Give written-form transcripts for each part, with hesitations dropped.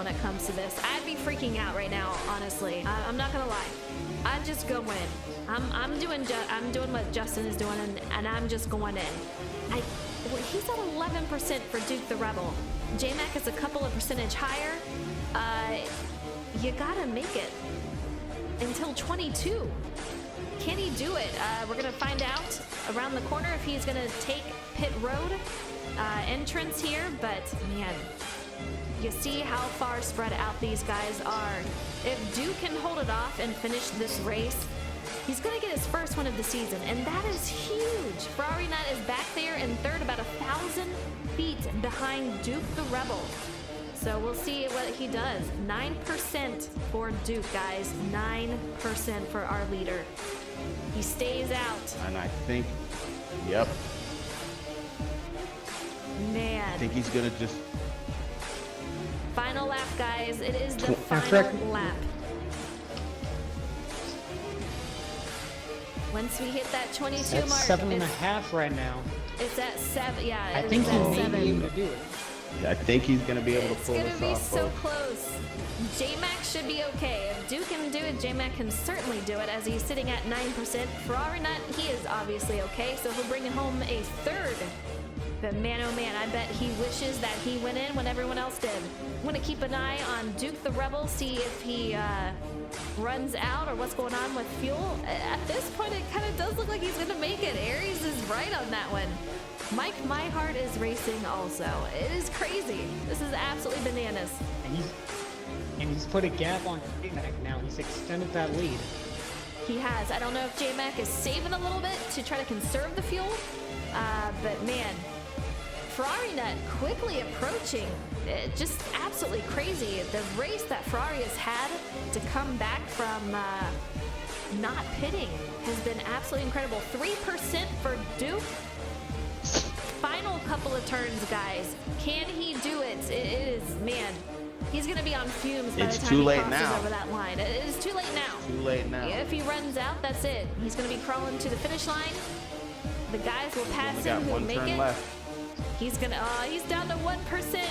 when it comes to this. I'd be freaking out right now, honestly. I'm not gonna lie. I'd just go in. I'm doing what Justin is doing, and I'm just going in. He's at 11% for Duke the Rebel. J-Mac is a couple of percentage higher. You gotta make it until 22. Can he do it? We're gonna find out around the corner if he's gonna take pit road entrance here, but man, you see how far spread out these guys are. If Duke can hold it off and finish this race, he's gonna get his first one of the season, and that is huge. Ferrari Nut is back there in third, about 1,000 feet behind Duke the Rebel. So we'll see what he does. 9% for Duke, guys. 9% for our leader. He stays out. And I think, yep. Man. I think he's gonna just... Final lap, guys. It is the final lap. Once we hit that 22 mark. It's 7.5 right now. It's at 7, yeah. I think he may be able to do it. Yeah, I think he's gonna be able to pull this off. It's gonna be so close. J-Mac should be okay. If Duke can do it, J-Mac can certainly do it, as he's sitting at 9%. Ferrari Nut, he is obviously okay, so he'll bring home a third. But man, oh man, I bet he wishes that he went in when everyone else did. I'm gonna keep an eye on Duke the Rebel, see if he runs out or what's going on with fuel. At this point, it kind of does look like he's gonna make it. Aries is right on that one. Mike Myhart is racing also. It is crazy. This is absolutely bananas. And he's put a gap on J-Mac now. He's extended that lead. He has. I don't know if J-Mac is saving a little bit to try to conserve the fuel, but man, Ferrari Nut quickly approaching. Just absolutely crazy. The race that Ferrari has had to come back from not pitting has been absolutely incredible. 3% for Duke. Final couple of turns, guys. Can he do it? It is, man. He's going to be on fumes by the time he crosses over that line. It is too late now. Too late now. If he runs out, that's it. He's going to be crawling to the finish line. The guys will pass him who make it. Left. He's gonna. He's down to 1%.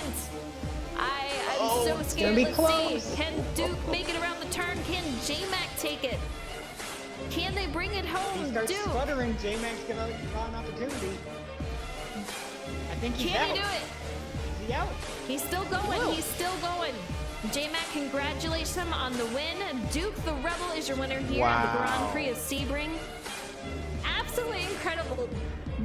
I'm so scared. Be Let's close. see. Can Duke make it around the turn? Can J-Mac take it? Can they bring it home? He starts Duke. sputtering. J-Mac's gonna draw an opportunity. I think he's out. Can he do it? Is he out? He's still going. Whoa. He's still going. J-Mac congratulates him on the win. Duke the Rebel is your winner here at the Grand Prix of Sebring. Absolutely incredible.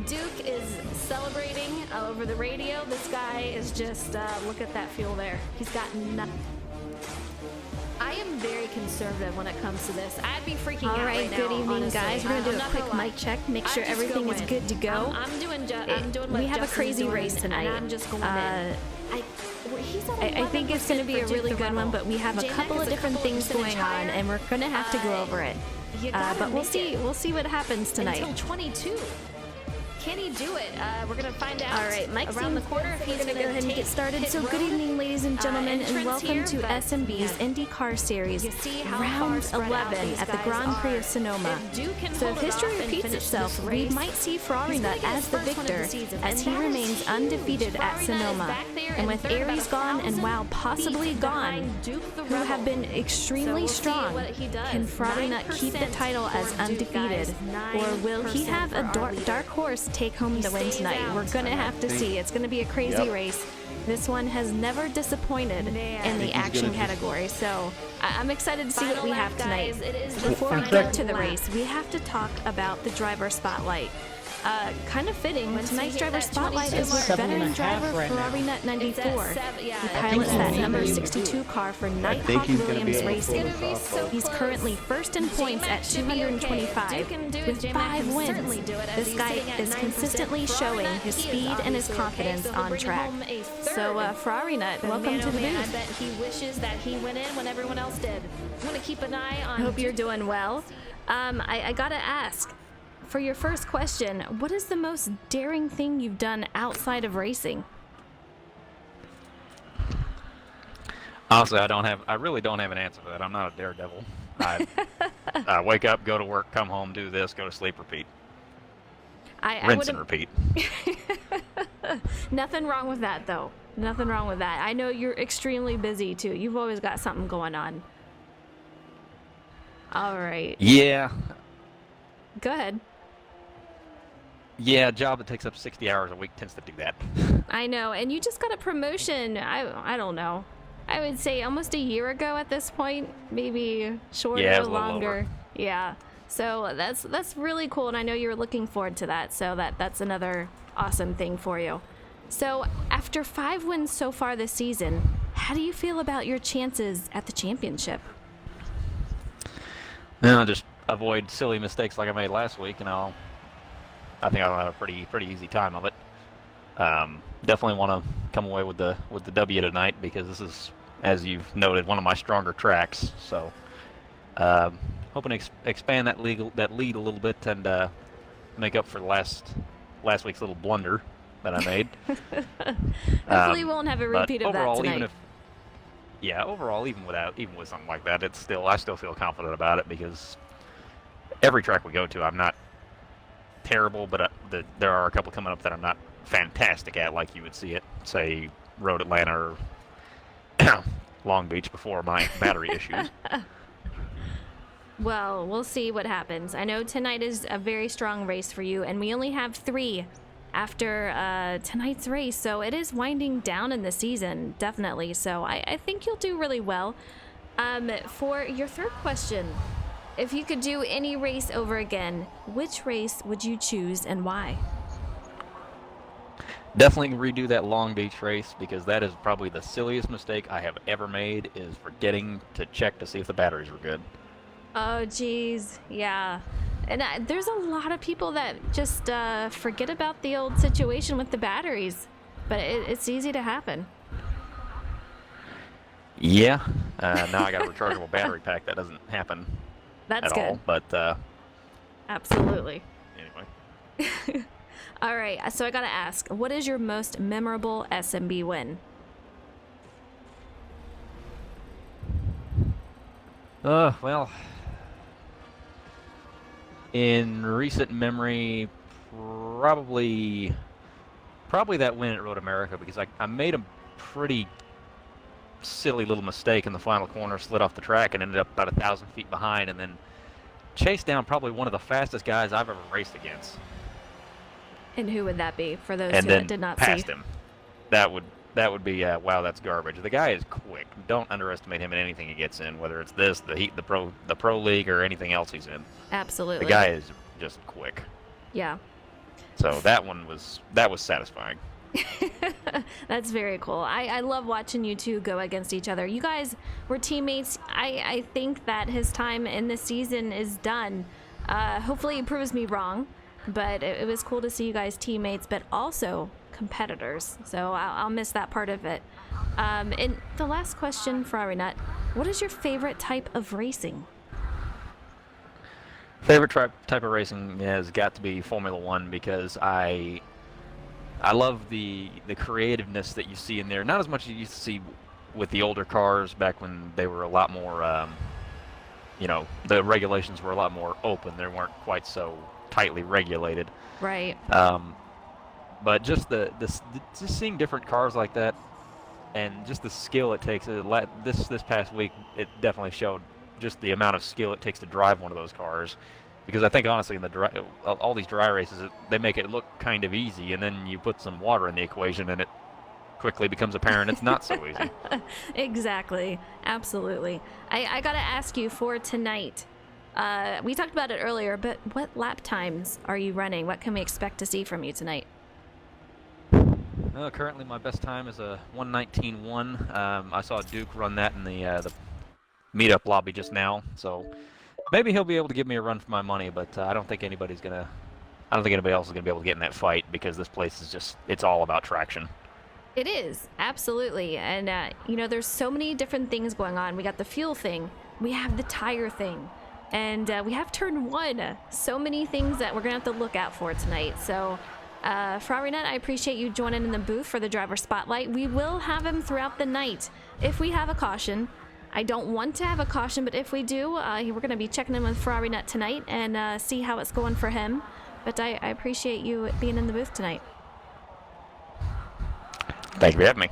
Duke is celebrating over the radio. This guy is just, look at that fuel there. He's got nothing. I am very conservative when it comes to this. I'd be freaking out right now. Good evening, honestly. guys. We're gonna do a quick mic check, make sure everything is good to go. I'm doing what we have a crazy doing, race tonight. And I'm just going in. I think it's going to be a really good one, but we have a couple of different things going on, and we're going to have to go over it. But we'll see. We'll see what happens tonight. Until 22. Can he do it? We're going to find out. All right, Mike's around the corner if he's going to go ahead and get started. So good evening, ladies and gentlemen, and welcome to SnB's Indycar Series, round 11 at the Grand Prix of Sonoma. So if history repeats itself, we might see Ferrari Nut as the victor, as he remains undefeated at Sonoma. And with Aries gone and Wow possibly gone, who have been extremely strong, can Ferrari Nut keep the title as undefeated, or will he have a dark horse take home the win tonight? We're gonna have to see. It's gonna be a crazy race. This one has never disappointed in the action category, so I'm excited to see what we have tonight. Before we get to the race, we have to talk about the driver spotlight. Kind of fitting. Tonight's driver spotlight is with veteran driver Ferrari Nut 94. He pilots that number 62 car for Nighthawk Williams Racing. He's currently first in points at 225 with 5 wins. This guy is consistently showing his speed and his confidence on track. So Ferrari Nut, welcome to the booth. I bet he wishes that he went in when everyone else did. I'm going to keep an eye on. I hope you're doing well. I gotta ask, for your first question, what is the most daring thing you've done outside of racing? Honestly, I really don't have an answer for that. I'm not a daredevil. I wake up, go to work, come home, do this, go to sleep, repeat. Rinse and repeat. Nothing wrong with that, though. Nothing wrong with that. I know you're extremely busy too. You've always got something going on. All right. Yeah. Go ahead. Yeah, a job that takes up 60 hours a week tends to do that. I know, and you just got a promotion. I don't know. I would say almost a year ago at this point, maybe shorter, Yeah, it was a little longer. over. Yeah. So that's really cool, and I know you're looking forward to that. So that's another awesome thing for you. So after 5 wins so far this season, how do you feel about your chances at the championship? No, just avoid silly mistakes like I made last week, and I think I'll have a pretty easy time of it. Definitely want to come away with the W tonight because this is, as you've noted, one of my stronger tracks. So, hoping to expand that lead a little bit and make up for last week's little blunder that I made. Hopefully, we won't have a repeat of that overall, tonight. Overall, even with something like that, I still feel confident about it because every track we go to, I'm not terrible, but there are a couple coming up that I'm not fantastic at, like you would see it, say, Road Atlanta or Long Beach before my battery issues. Well, we'll see what happens. I know tonight is a very strong race for you, and we only have 3 after tonight's race, so it is winding down in the season, definitely. So I think you'll do really well. For your third question, if you could do any race over again, which race would you choose and why? Definitely redo that Long Beach race because that is probably the silliest mistake I have ever made, is forgetting to check to see if the batteries were good. Oh, geez. Yeah. And there's a lot of people that just forget about the old situation with the batteries, but it's easy to happen. Yeah. Now I got a rechargeable battery pack. That doesn't happen That's at good. all. But Absolutely. anyway. All right. So I got to ask, what is your most memorable SMB win? Well, in recent memory, probably that win at Road America because I made a pretty silly little mistake in the final corner, slid off the track, and ended up about 1,000 feet behind, and then chased down probably one of the fastest guys I've ever raced against. And who would that be for those And who then did not passed see? him. That would be wow, that's garbage. The guy is quick. Don't underestimate him in anything he gets in, whether it's this, the pro league, or anything else he's in. Absolutely. The guy is just quick. Yeah. So that was satisfying. That's very cool. I love watching you two go against each other. You guys were teammates. I think that his time in the season is done. Hopefully he proves me wrong, but it was cool to see you guys teammates, but also competitors. So I'll miss that part of it. And the last question for Arinut, what is your favorite type of racing? Favorite type of racing has got to be Formula One because I love the creativeness that you see in there. Not as much as you used to see with the older cars back when they were a lot more, the regulations were a lot more open. They weren't quite so tightly regulated. Right. But just just seeing different cars like that, and just the skill it takes. This past week, it definitely showed just the amount of skill it takes to drive one of those cars. Because I think honestly, in all these dry races, they make it look kind of easy, and then you put some water in the equation, and it quickly becomes apparent it's not so easy. Exactly. Absolutely. I got to ask you for tonight. We talked about it earlier, but what lap times are you running? What can we expect to see from you tonight? Currently, my best time is a 1:19.1. I saw Duke run that in the meetup lobby just now, so maybe he'll be able to give me a run for my money. But I don't think anybody else is gonna be able to get in that fight because this place is it's all about traction. It is, absolutely. And, there's so many different things going on. We got the fuel thing, we have the tire thing, and we have turn 1. So many things that we're going to have to look out for tonight. So, for Arinut, I appreciate you joining in the booth for the driver spotlight. We will have him throughout the night if we have a caution. I don't want to have a caution, but if we do, we're going to be checking in with Arinut tonight and see how it's going for him. But I appreciate you being in the booth tonight. Thank you for having me.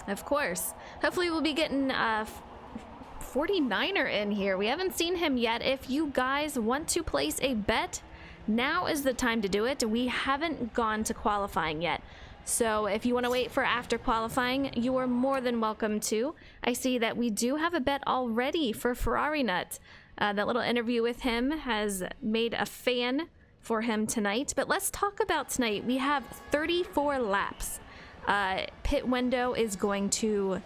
Of course. Hopefully we'll be getting 49er in here. We haven't seen him yet. If you guys want to place a bet, now is the time to do it. We haven't gone to qualifying yet. So if you want to wait for after qualifying, you are more than welcome to. I see that we do have a bet already for Ferrari Nut. That little interview with him has made a fan for him tonight. But let's talk about tonight. We have 34 laps. Pit window is going to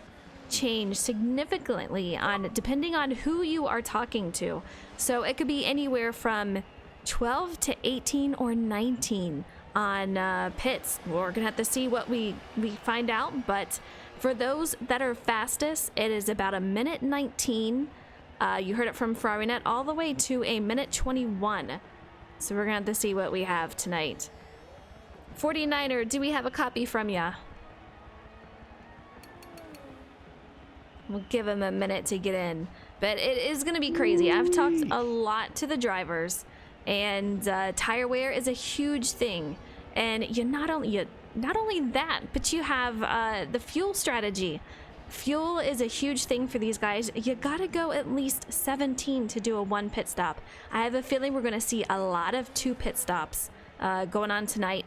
change significantly depending on who you are talking to. So it could be anywhere from 12 to 18 or 19 on pits. We're gonna have to see what we find out, but for those that are fastest, it is about a minute 19. You heard it from Ferrari Net, all the way to a minute 21. So we're gonna have to see what we have tonight. 49er, do we have a copy from ya? We'll give him a minute to get in, but it is gonna be crazy. I've talked a lot to the drivers, and tire wear is a huge thing. And not only that, but you have the fuel strategy. Fuel is a huge thing for these guys. You gotta go at least 17 to do a 1 pit stop. I have a feeling we're gonna see a lot of 2 pit stops going on tonight.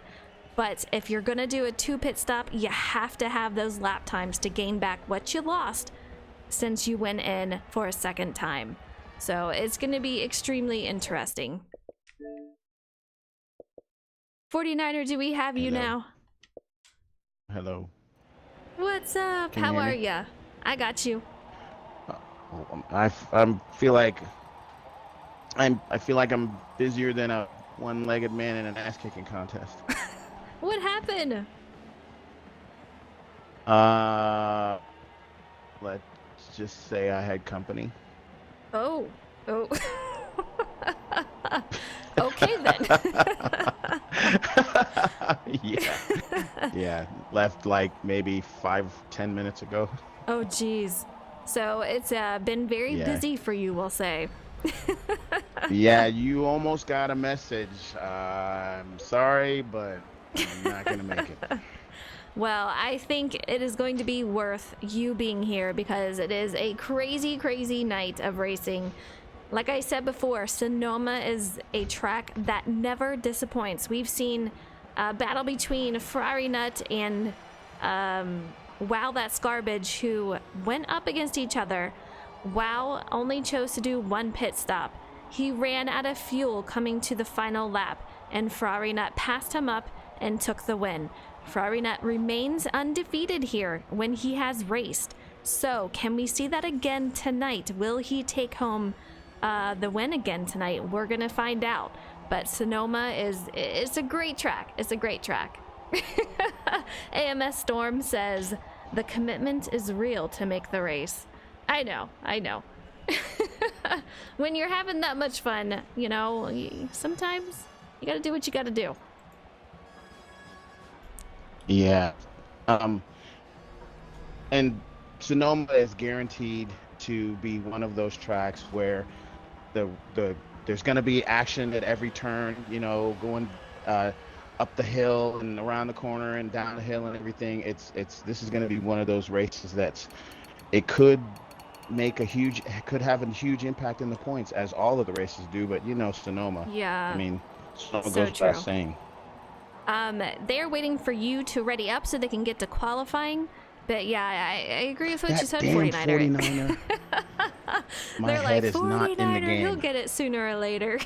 But if you're gonna do a 2 pit stop, you have to have those lap times to gain back what you lost since you went in for a second time. So it's gonna be extremely interesting. 49er, do we have you now? Hello. What's up? Can you How hear are me? ya? I got you. I feel like I'm busier than a one-legged man in an ass-kicking contest. What happened? Let's just say I had company. Oh. Okay then. Yeah. Left like maybe 5-10 minutes ago. Oh geez. So it's been very busy for you, we'll say. Yeah, you almost got a message. I'm sorry, but I'm not gonna make it. Well, I think it is going to be worth you being here because it is a crazy, crazy night of racing. Like I said before, Sonoma is a track that never disappoints. We've seen a battle between Ferrari Nut and Wow That's Garbage, who went up against each other. Wow only chose to do 1 pit stop. He ran out of fuel coming to the final lap, and Ferrari Nut passed him up and took the win. Ferrari Nut remains undefeated here when he has raced. So, can we see that again tonight? Will he take home the win again tonight? We're gonna find out. But Sonoma it's a great track. It's a great track. AMS Storm says the commitment is real to make the race. I know. When you're having that much fun, you know, sometimes you gotta do what you gotta do. Yeah. And Sonoma is guaranteed to be one of those tracks where there's going to be action at every turn, you know, going up the hill and around the corner and down the hill and everything. This is going to be one of those races it could have a huge impact in the points, as all of the races do, but you know, Sonoma. Yeah. I mean, Sonoma So goes without saying. They're waiting for you to ready up so they can get to qualifying. But yeah, I agree with what you said, 49er. 49er. My They're head like, is not in the 49er, game. he'll get it sooner or later.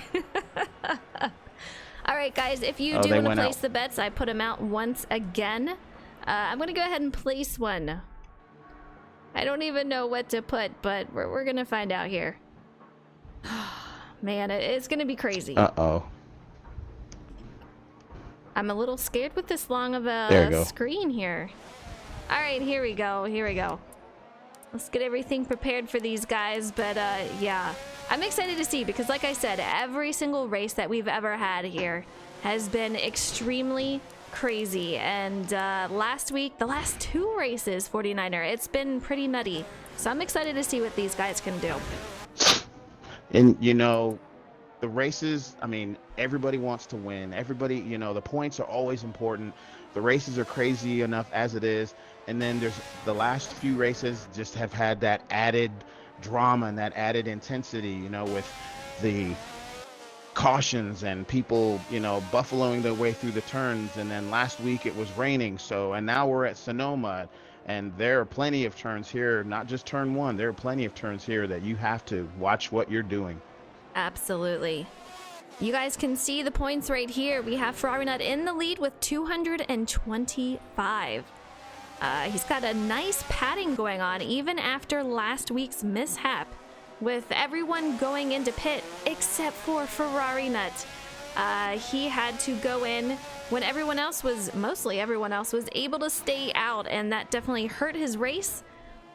All right, guys, if you do they want to went place out. the bets, I put them out once again. I'm going to go ahead and place one. I don't even know what to put, but we're going to find out here. Man, it's going to be crazy. Uh-oh. I'm a little scared with this long of There you a go. screen here. All right, here we go. Let's get everything prepared for these guys, but yeah. I'm excited to see because, like I said, every single race that we've ever had here has been extremely crazy. And last week, the last 2 races, 49er, it's been pretty nutty. So I'm excited to see what these guys can do. And, you know, the races, I mean, everybody wants to win. Everybody, you know, the points are always important. The races are crazy enough as it is. And then there's the last few races just have had that added drama and that added intensity, you know, with the cautions and people, you know, buffaloing their way through the turns. And then last week it was raining. So, and now we're at Sonoma, and there are plenty of turns here, not just turn one. There are plenty of turns here that you have to watch what you're doing. Absolutely. You guys can see the points right here. We have Ferrari Nut in the lead with 225. He's got a nice padding going on even after last week's mishap, with everyone going into pit except for Ferrari Nut. He had to go in when mostly everyone else was able to stay out, and that definitely hurt his race.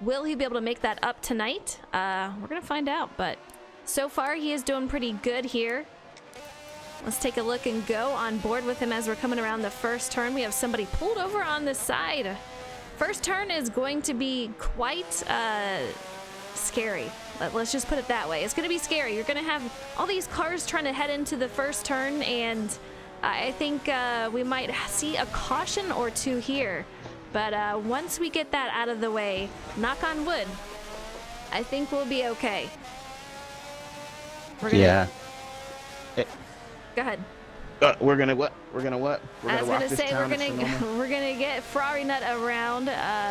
Will he be able to make that up tonight? We're gonna find out, but so far he is doing pretty good here. Let's take a look and go on board with him as we're coming around the first turn. We have somebody pulled over on the side. First turn is going to be quite scary. Let's just put it that way. It's going to be scary. You're going to have all these cars trying to head into the first turn, and I think we might see a caution or two here. But once we get that out of the way, knock on wood, I think we'll be okay. Yeah. Go ahead. We're gonna what? We're gonna what? We're I was gonna gonna say we're gonna get Ferrari Nut around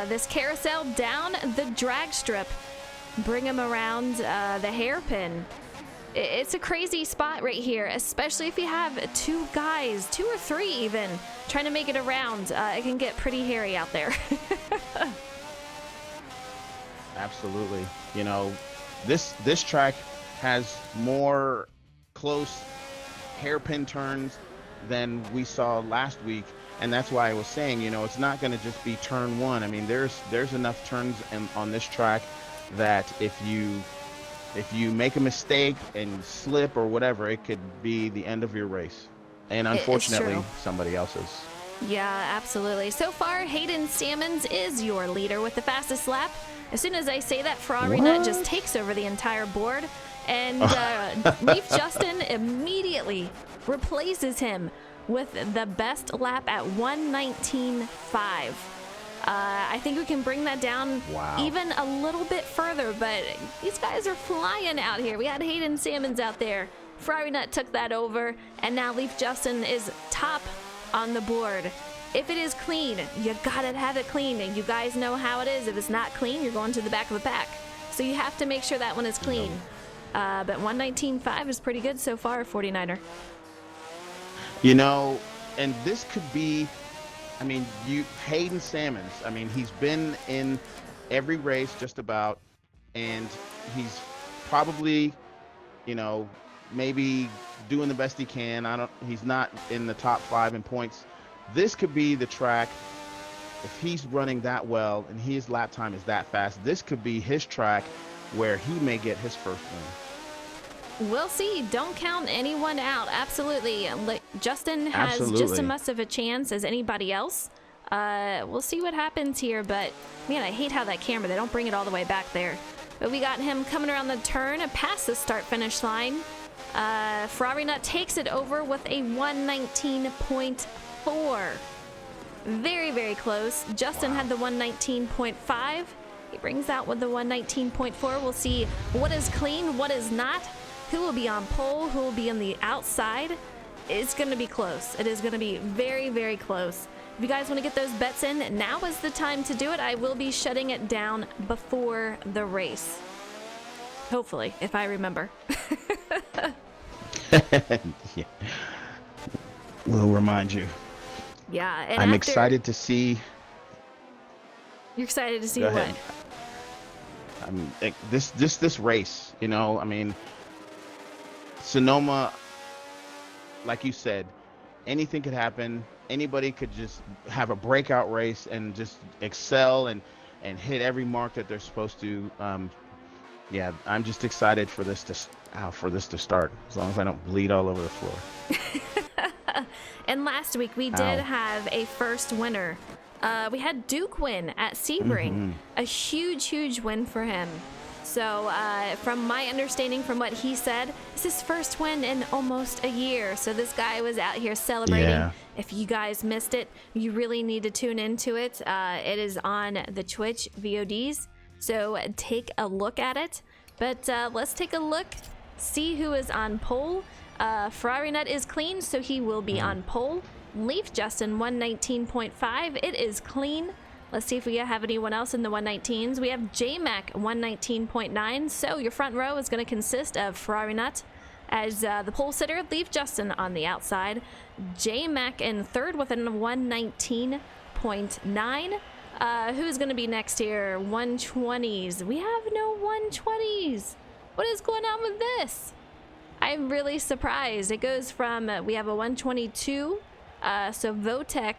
this carousel down the drag strip, bring him around the hairpin. It's a crazy spot right here, especially if you have two or three even, trying to make it around. It can get pretty hairy out there. Absolutely. You know, this track has more close hairpin turns than we saw last week, and that's why I was saying, you know, it's not going to just be turn one. I mean, there's enough turns on this track that if you make a mistake and slip or whatever, it could be the end of your race, and unfortunately somebody else's. Yeah, absolutely. So far, Hayden Sammons is your leader with the fastest lap. As soon as I say that, Ferrari Nut just takes over the entire board, and Leaf Justin immediately replaces him with the best lap at 1:19.5. I think we can bring that down even a little bit further, but these guys are flying out here. We had Hayden Sammons out there. Ferrari Nut took that over, and now Leaf Justin is top on the board. If it is clean, you gotta have it clean, and you guys know how it is. If it's not clean, you're going to the back of the pack. So you have to make sure that one is clean. But 1:19.5 is pretty good so far, 49er. You know, and this could be, I mean, Hayden Sammons, I mean, he's been in every race just about, and he's probably, you know, maybe doing the best he can. He's not in the top 5 in points. This could be the track, if he's running that well and his lap time is that fast, this could be his track where he may get his first win. We'll see. Don't count anyone out. Absolutely. Justin has just as much of a chance as anybody else. We'll see what happens here, but man, I hate how that camera, they don't bring it all the way back there. But we got him coming around the turn and past the start-finish line. Ferrari Nut takes it over with a 1:19.4. Very, very close. Justin had the 1:19.5. He brings out with the 1:19.4. We'll see what is clean, what is not. Who will be on pole? Who will be on the outside? It's going to be close. It is going to be very, very close. If you guys want to get those bets in, now is the time to do it. I will be shutting it down before the race. Hopefully, if I remember. Yeah. We'll remind you. Yeah. And I'm excited to see. You're excited to see Go what? ahead. This race, you know, I mean, Sonoma, like you said, anything could happen. Anybody could just have a breakout race and just excel and hit every mark that they're supposed to. Yeah, I'm just excited for this to start, as long as I don't bleed all over the floor. And last week we did have a first winner. We had Duke win at Sebring. A huge, huge win for him. So from my understanding, from what he said, it's his first win in almost a year. So this guy was out here celebrating. Yeah. If you guys missed it, you really need to tune into it. It is on the Twitch VODs. So take a look at it. But let's take a look, see who is on pole. Ferrari Nut is clean, so he will be on pole. Leaf Justin 119.5. It is clean. Let's see if we have anyone else in the 119s. We have J-Mac 119.9. So your front row is going to consist of Ferrari Nut as the pole sitter, Leaf Justin on the outside. J-Mac in third with a 119.9. Who's going to be next here? 120s. We have no 120s. What is going on with this? I'm really surprised. It goes from, we have a 122, so Votech,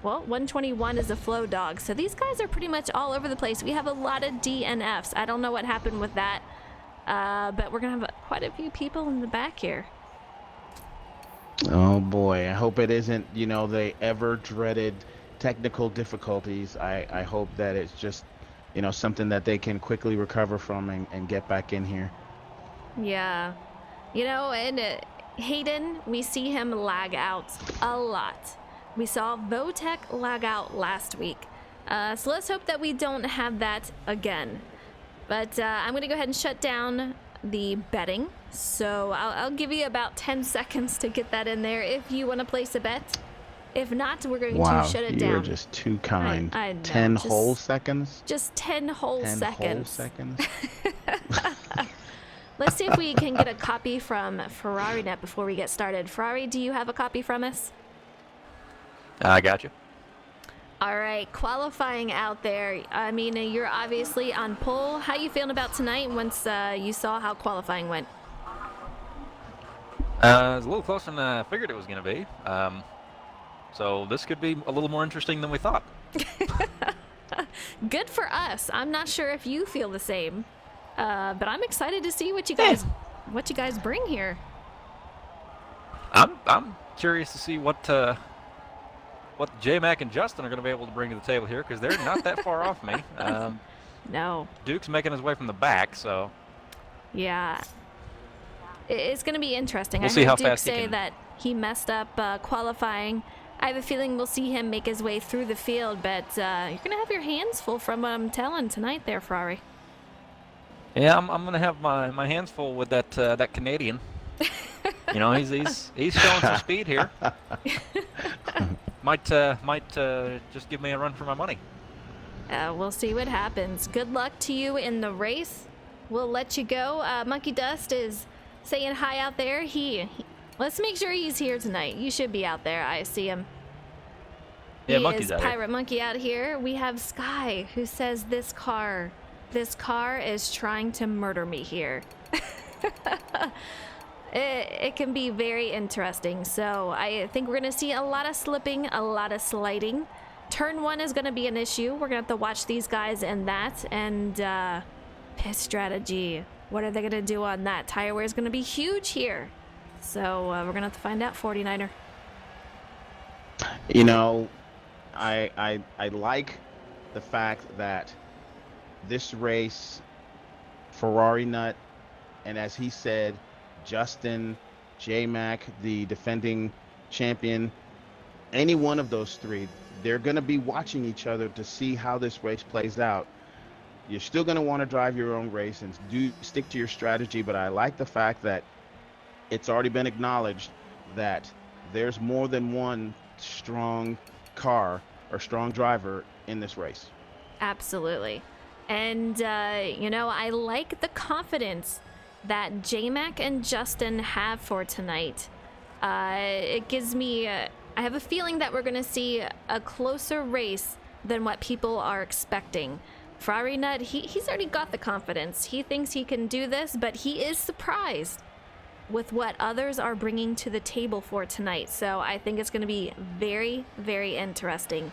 well, 121 is a flow dog. So these guys are pretty much all over the place. We have a lot of DNFs. I don't know what happened with that, but we're going to have quite a few people in the back here. Oh boy, I hope it isn't, you know, the ever dreaded technical difficulties. I hope that it's just, you know, something that they can quickly recover from and get back in here. Yeah. You know, and Hayden, we see him lag out a lot. We saw Votech lag out last week. So let's hope that we don't have that again. But I'm going to go ahead and shut down the betting. So I'll give you about 10 seconds to get that in there if you want to place a bet. If not, we're going to shut it down. Wow, you're just too kind. I know, 10 whole seconds? Just 10 whole 10 seconds. whole seconds? Let's see if we can get a copy from Ferrari Net before we get started. Ferrari, do you have a copy from us? I got you. All right, qualifying out there. I mean, you're obviously on pole. How you feeling about tonight once you saw how qualifying went? It was a little closer than I figured it was going to be. So this could be a little more interesting than we thought. Good for us. I'm not sure if you feel the same, but I'm excited to see what you guys bring here. I'm curious to see what J-Mac and Justin are going to be able to bring to the table here, because they're not that far off me. No. Duke's making his way from the back, so yeah, it's going to be interesting. We'll I see heard how Duke fast he say can... that he messed up qualifying. I have a feeling we'll see him make his way through the field, but you're going to have your hands full from what I'm telling tonight there, Ferrari. Yeah, I'm going to have my hands full with that Canadian. You know, he's showing some speed here. Might just give me a run for my money. We'll see what happens. Good luck to you in the race. We'll let you go. Monkey Dust is saying hi out there. He let's make sure he's here tonight. You should be out there. I see him. Yeah, He Monkey's is out here. Pirate Monkey out here. We have Sky who says this car is trying to murder me here. It can be very interesting. So I think we're going to see a lot of slipping, a lot of sliding. Turn 1 is going to be an issue. We're going to have to watch these guys in that. And pit strategy. What are they going to do on that? Tire wear is going to be huge here. So we're going to have to find out, 49er. You know, I like the fact that this race, Ferrari Nut, and as he said, Justin, J-Mac, the defending champion, any one of those three, they're going to be watching each other to see how this race plays out. You're still going to want to drive your own race and stick to your strategy, but I like the fact that it's already been acknowledged that there's more than one strong car or strong driver in this race. Absolutely. And, you know, I like the confidence that J-Mac and Justin have for tonight. It gives me, I have a feeling that we're going to see a closer race than what people are expecting. Ferrari Nut, he's already got the confidence. He thinks he can do this, but he is surprised with what others are bringing to the table for tonight. So I think it's going to be very, very interesting.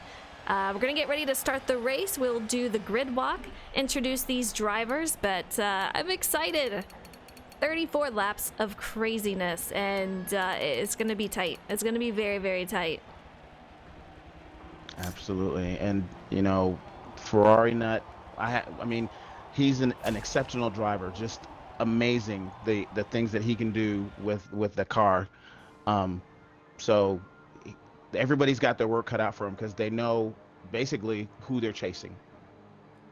We're going to get ready to start the race. We'll do the grid walk, introduce these drivers, but I'm excited. 34 laps of craziness, and it's going to be tight. It's going to be very, very tight. Absolutely. And, you know, Ferrari Nut, I mean, he's an exceptional driver, just amazing the things that he can do with the car. So everybody's got their work cut out for him because they know basically who they're chasing.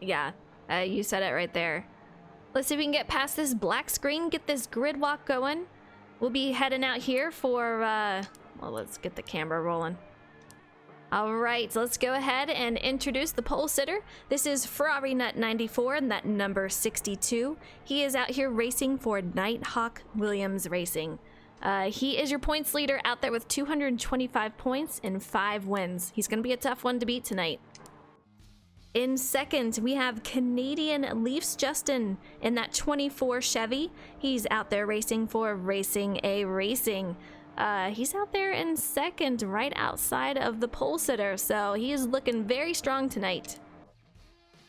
Yeah, you said it right there. Let's see if we can get past this black screen, get this grid walk going. We'll be heading out here for, well, let's get the camera rolling. All right, so let's go ahead and introduce the pole sitter. This is Ferrari Nut 94 and that number 62. He is out here racing for Nighthawk Williams Racing. He is your points leader out there with 225 points and 5 wins. He's going to be a tough one to beat tonight. In second, we have Canadian Leafs Justin in that 24 Chevy. He's out there racing for Racing A Racing. He's out there in second, right outside of the pole sitter, so he is looking very strong tonight.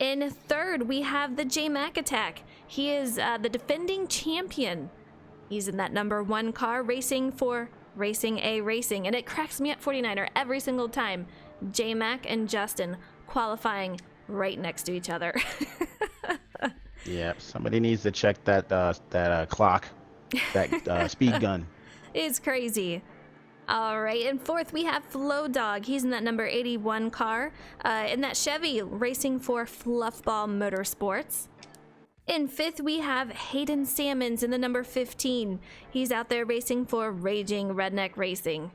In third, we have the J-Mac Attack. He is the defending champion. He's in that number 1 car racing for Racing A Racing, and it cracks me up 49er every single time. J-Mac and Justin qualifying right next to each other. Yeah, somebody needs to check that clock, that speed gun. It's crazy. All right, in fourth, we have Flow Dog. He's in that number 81 car, in that Chevy, racing for Fluffball Motorsports. In fifth, we have Hayden Sammons in the number 15. He's out there racing for Raging Redneck Racing.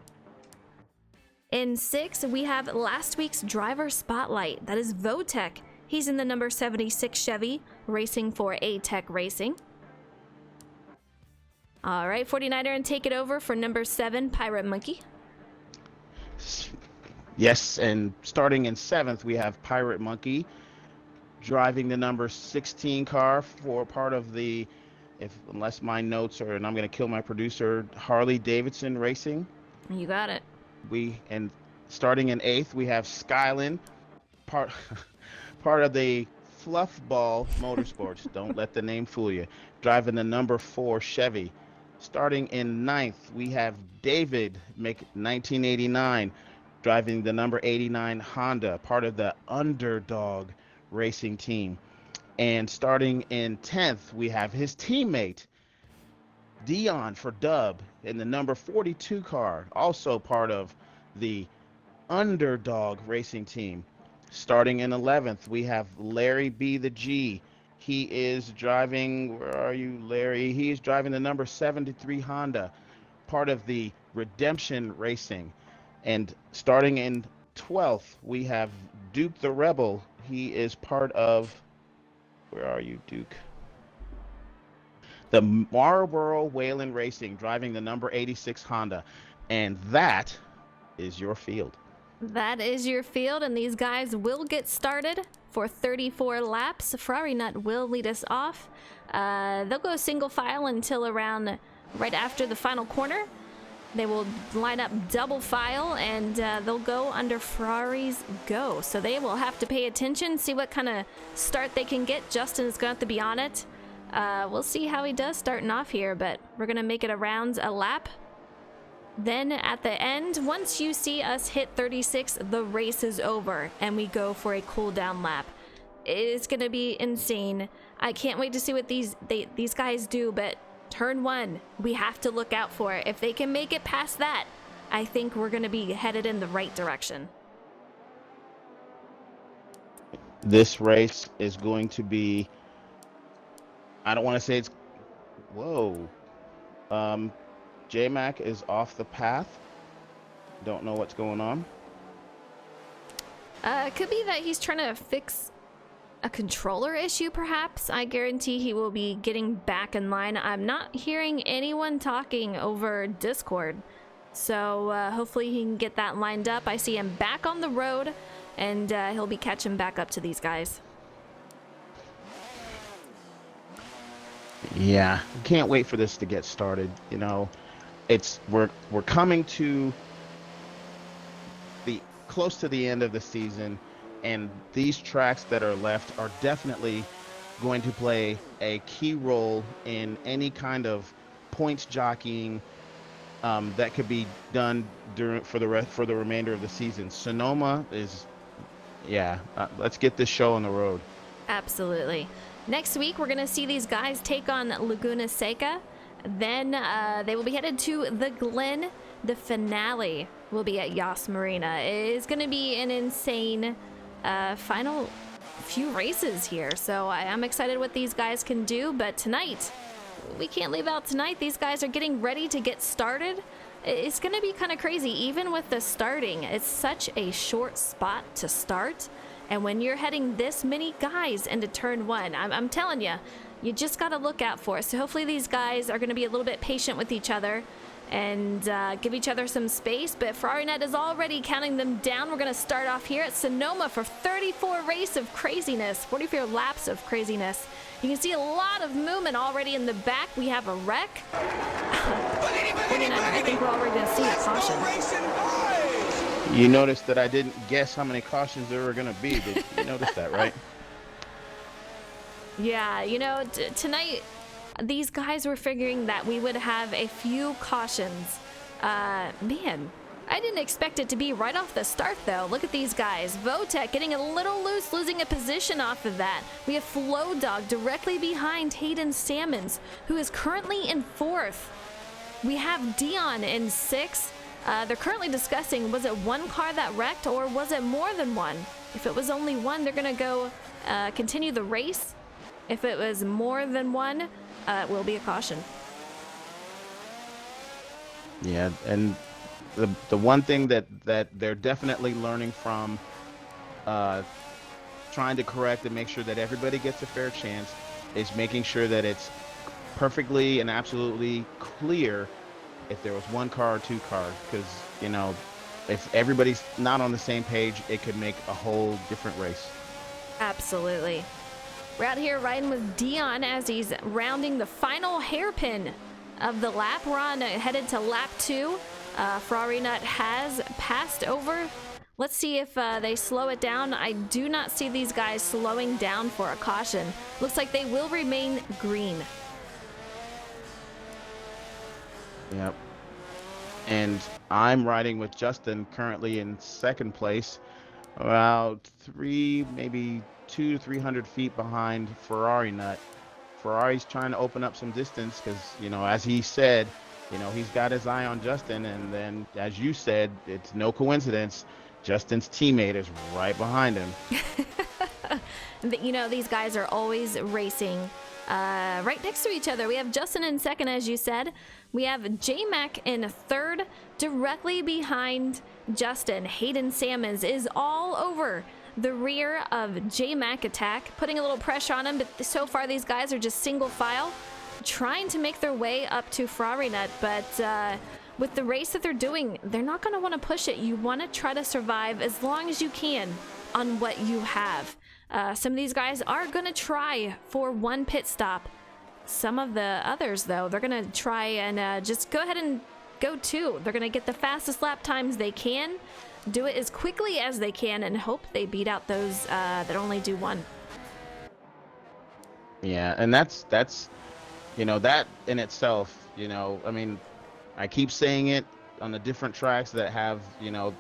In sixth, we have last week's driver spotlight. That is Votek. He's in the number 76 Chevy, racing for A-Tech Racing. All right, 49er, and take it over for number 7, Pirate Monkey. Yes, and starting in 7th, we have Pirate Monkey driving the number 16 car for part of the, unless my notes are, and I'm going to kill my producer, Harley Davidson Racing. You got it. And starting in 8th, we have Skyline, part of the Fluffball Motorsports. Don't let the name fool you. Driving the number 4 Chevy. Starting in 9th, we have David, make 1989, driving the number 89 Honda, part of the Underdog Racing team. And starting in 10th, we have his teammate, Dion for Dub, in the number 42 car, also part of the Underdog Racing team. Starting in 11th, we have Larry B. the G. He is driving, where are you, Larry? He is driving the number 73 Honda, part of the Redemption Racing. And starting in 12th, we have Duke the Rebel. He is part of, where are you, Duke? The Marlboro Whalen Racing, driving the number 86 Honda. And that is your field. That is your field, and these guys will get started for 34 laps. Ferrari Nut will lead us off. They'll go single file until around right after the final corner. They will line up double file, and they'll go under Ferrari's go. So they will have to pay attention, see what kind of start they can get. Justin is going to have to be on it. We'll see how he does starting off here, but we're going to make it around a lap. Then at the end, once you see us hit 36, the race is over and we go for a cool down lap. It's gonna be insane. I can't wait to see what these guys do, but turn 1, we have to look out for it. If they can make it past that, I think we're gonna be headed in the right direction. This race is going to be, I don't want to say it's, whoa. J-Mac is off the path. Don't know what's going on. It could be that he's trying to fix a controller issue, perhaps. I guarantee he will be getting back in line. I'm not hearing anyone talking over Discord. So hopefully he can get that lined up. I see him back on the road, and he'll be catching back up to these guys. Yeah, can't wait for this to get started. You know, we're coming to the close to the end of the season, and these tracks that are left are definitely going to play a key role in any kind of points jockeying that could be done for the remainder of the season. Sonoma is, let's get this show on the road. Absolutely. Next week, we're going to see these guys take on Laguna Seca. Then they will be headed to the Glen. The finale will be at Yas Marina. It is going to be an insane final few races here. So I'm excited what these guys can do. But tonight, we can't leave out tonight. These guys are getting ready to get started. It's going to be kind of crazy, even with the starting. It's such a short spot to start. And when you're heading this many guys into turn one, I'm telling you, you just got to look out for it. So hopefully these guys are going to be a little bit patient with each other and give each other some space. But FerrariNet is already counting them down. We're going to start off here at Sonoma for 34 race of craziness, 44 laps of craziness. You can see a lot of movement already in the back. We have a wreck. 49, I think we're already going to see a caution. You noticed that I didn't guess how many cautions there were going to be. Did you notice that, right? Yeah, you know, tonight these guys were figuring that we would have a few cautions. Man, I didn't expect it to be right off the start, though. Look at these guys. Votek getting a little loose, losing a position off of that. We have Flow Dog directly behind Hayden Salmons, who is currently in 4th. We have Dion in 6th. They're currently discussing, was it one car that wrecked or was it more than one? If it was only one, they're going to go continue the race. If it was more than one, it will be a caution. Yeah, and the one thing that they're definitely learning from trying to correct and make sure that everybody gets a fair chance is making sure that it's perfectly and absolutely clear if there was one car or two cars, because, you know, if everybody's not on the same page, it could make a whole different race. Absolutely. We're out here riding with Dion as he's rounding the final hairpin of the lap. We're on headed to lap 2. FerrariNet has passed over. Let's see if they slow it down. I do not see these guys slowing down for a caution. Looks like they will remain green. Yep. And I'm riding with Justin currently in 2nd place, about 200 to 300 feet behind FerrariNet. Ferrari's trying to open up some distance because, you know, as he said, you know, he's got his eye on Justin. And then, as you said, it's no coincidence, Justin's teammate is right behind him. You know, these guys are always racing right next to each other. We have Justin in 2nd, as you said. We have J-Mac in 3rd, directly behind Justin. Hayden Salmons is all over the rear of J-Mac Attack, putting a little pressure on him, but so far these guys are just single file, trying to make their way up to FerrariNet, but with the race that they're doing, they're not going to want to push it. You want to try to survive as long as you can on what you have. Some of these guys are going to try for one pit stop. Some of the others, though, they're going to try and just go ahead and go 2. They're going to get the fastest lap times they can, do it as quickly as they can, and hope they beat out those that only do 1. Yeah, and that's you know, that in itself, you know, I mean, I keep saying it on the different tracks that have, you know,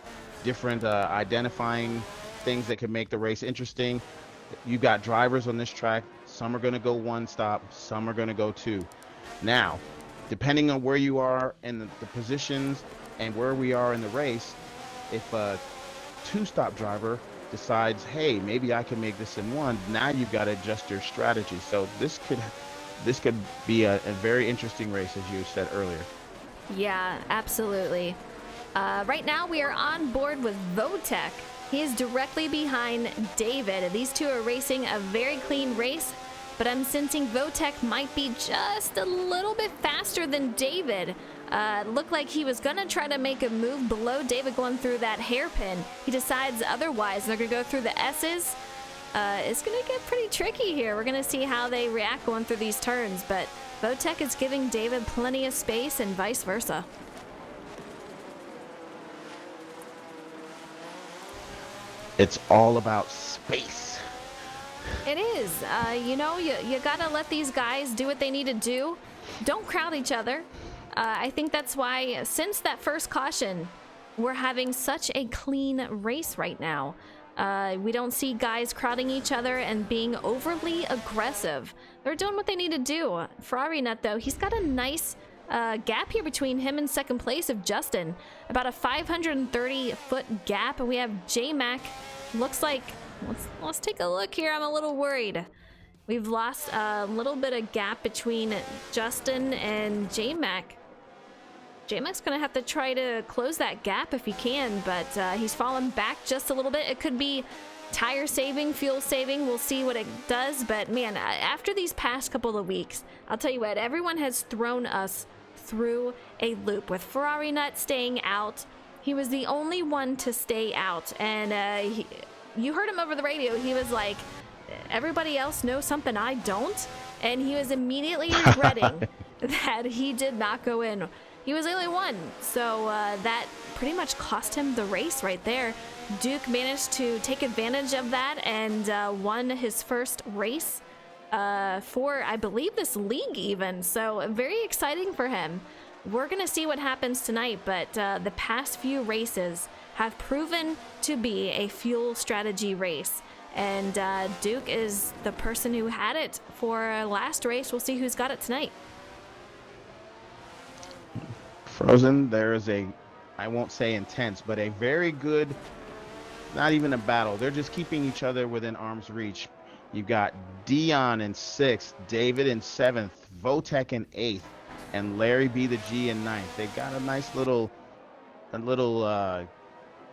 different identifying things that could make the race interesting. You got drivers on this track. Some are going to go 1 stop, some are going to go 2. Now, depending on where you are in the positions and where we are in the race, if a 2-stop driver decides, hey, maybe I can make this in 1, now you've got to adjust your strategy. So this could be a very interesting race, as you said earlier. Yeah, absolutely. Right now we are on board with Votek. He is directly behind David. These two are racing a very clean race, but I'm sensing Votek might be just a little bit faster than David. Looked like he was going to try to make a move below David going through that hairpin. He decides otherwise. They're going to go through the S's. It's going to get pretty tricky here. We're going to see how they react going through these turns, but Votek is giving David plenty of space and vice versa. It's all about space. It is. You know, you gotta let these guys do what they need to do. Don't crowd each other. I think that's why, since that first caution, we're having such a clean race right now. We don't see guys crowding each other and being overly aggressive. They're doing what they need to do. Ferrari Nut, though, he's got a nice gap here between him and second place of Justin. About a 530-foot gap. And we have J-Mac. Looks like... Let's take a look here. I'm a little worried. We've lost a little bit of gap between Justin and J-Mac. J-Mac's gonna have to try to close that gap if he can, but he's fallen back just a little bit. It could be tire saving, fuel saving. We'll see what it does, but man, after these past couple of weeks, I'll tell you what, everyone has thrown us through a loop. With Ferrari Nut staying out, he was the only one to stay out, and you heard him over the radio. He was like, everybody else knows something I don't, and he was immediately regretting that he did not go in. He was the only one, so that pretty much cost him the race right there. Duke managed to take advantage of that and won his first race for, I believe, this league even, so very exciting for him. We're gonna see what happens tonight, but the past few races have proven to be a fuel strategy race. And Duke is the person who had it for last race. We'll see who's got it tonight. Frozen, there is a, I won't say intense, but a very good, not even a battle. They're just keeping each other within arm's reach. You've got Dion in 6th, David in 7th, Votek in 8th, and Larry B the G in 9th. They've got a nice little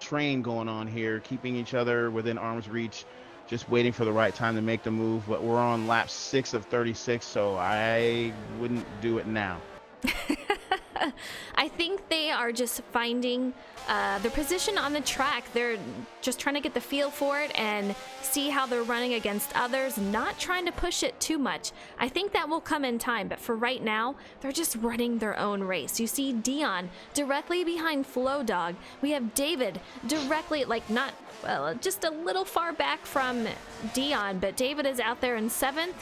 train going on here, keeping each other within arm's reach, just waiting for the right time to make the move. But we're on lap 6 of 36, so I wouldn't do it now. I think they are just finding their position on the track. They're just trying to get the feel for it and see how they're running against others, not trying to push it too much. I think that will come in time, but for right now, they're just running their own race. You see Dion directly behind Flow Dog. We have David directly, like not, well, just a little far back from Dion, but David is out there in 7th.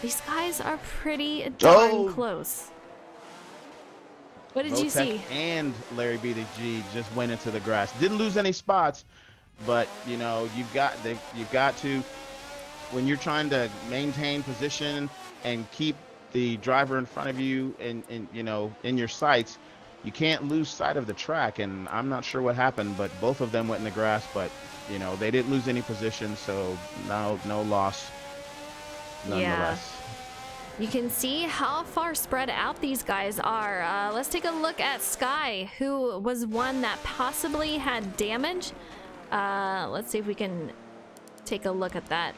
These guys are pretty darn close. What did you see? And Larry B the G just went into the grass. Didn't lose any spots, but you know, you've got to, when you're trying to maintain position and keep the driver in front of you and you know, in your sights, you can't lose sight of the track. And I'm not sure what happened, but both of them went in the grass, but you know, they didn't lose any position, so no loss nonetheless. Yeah. You can see how far spread out these guys are. Let's take a look at Sky, who was one that possibly had damage. Let's see if we can take a look at that.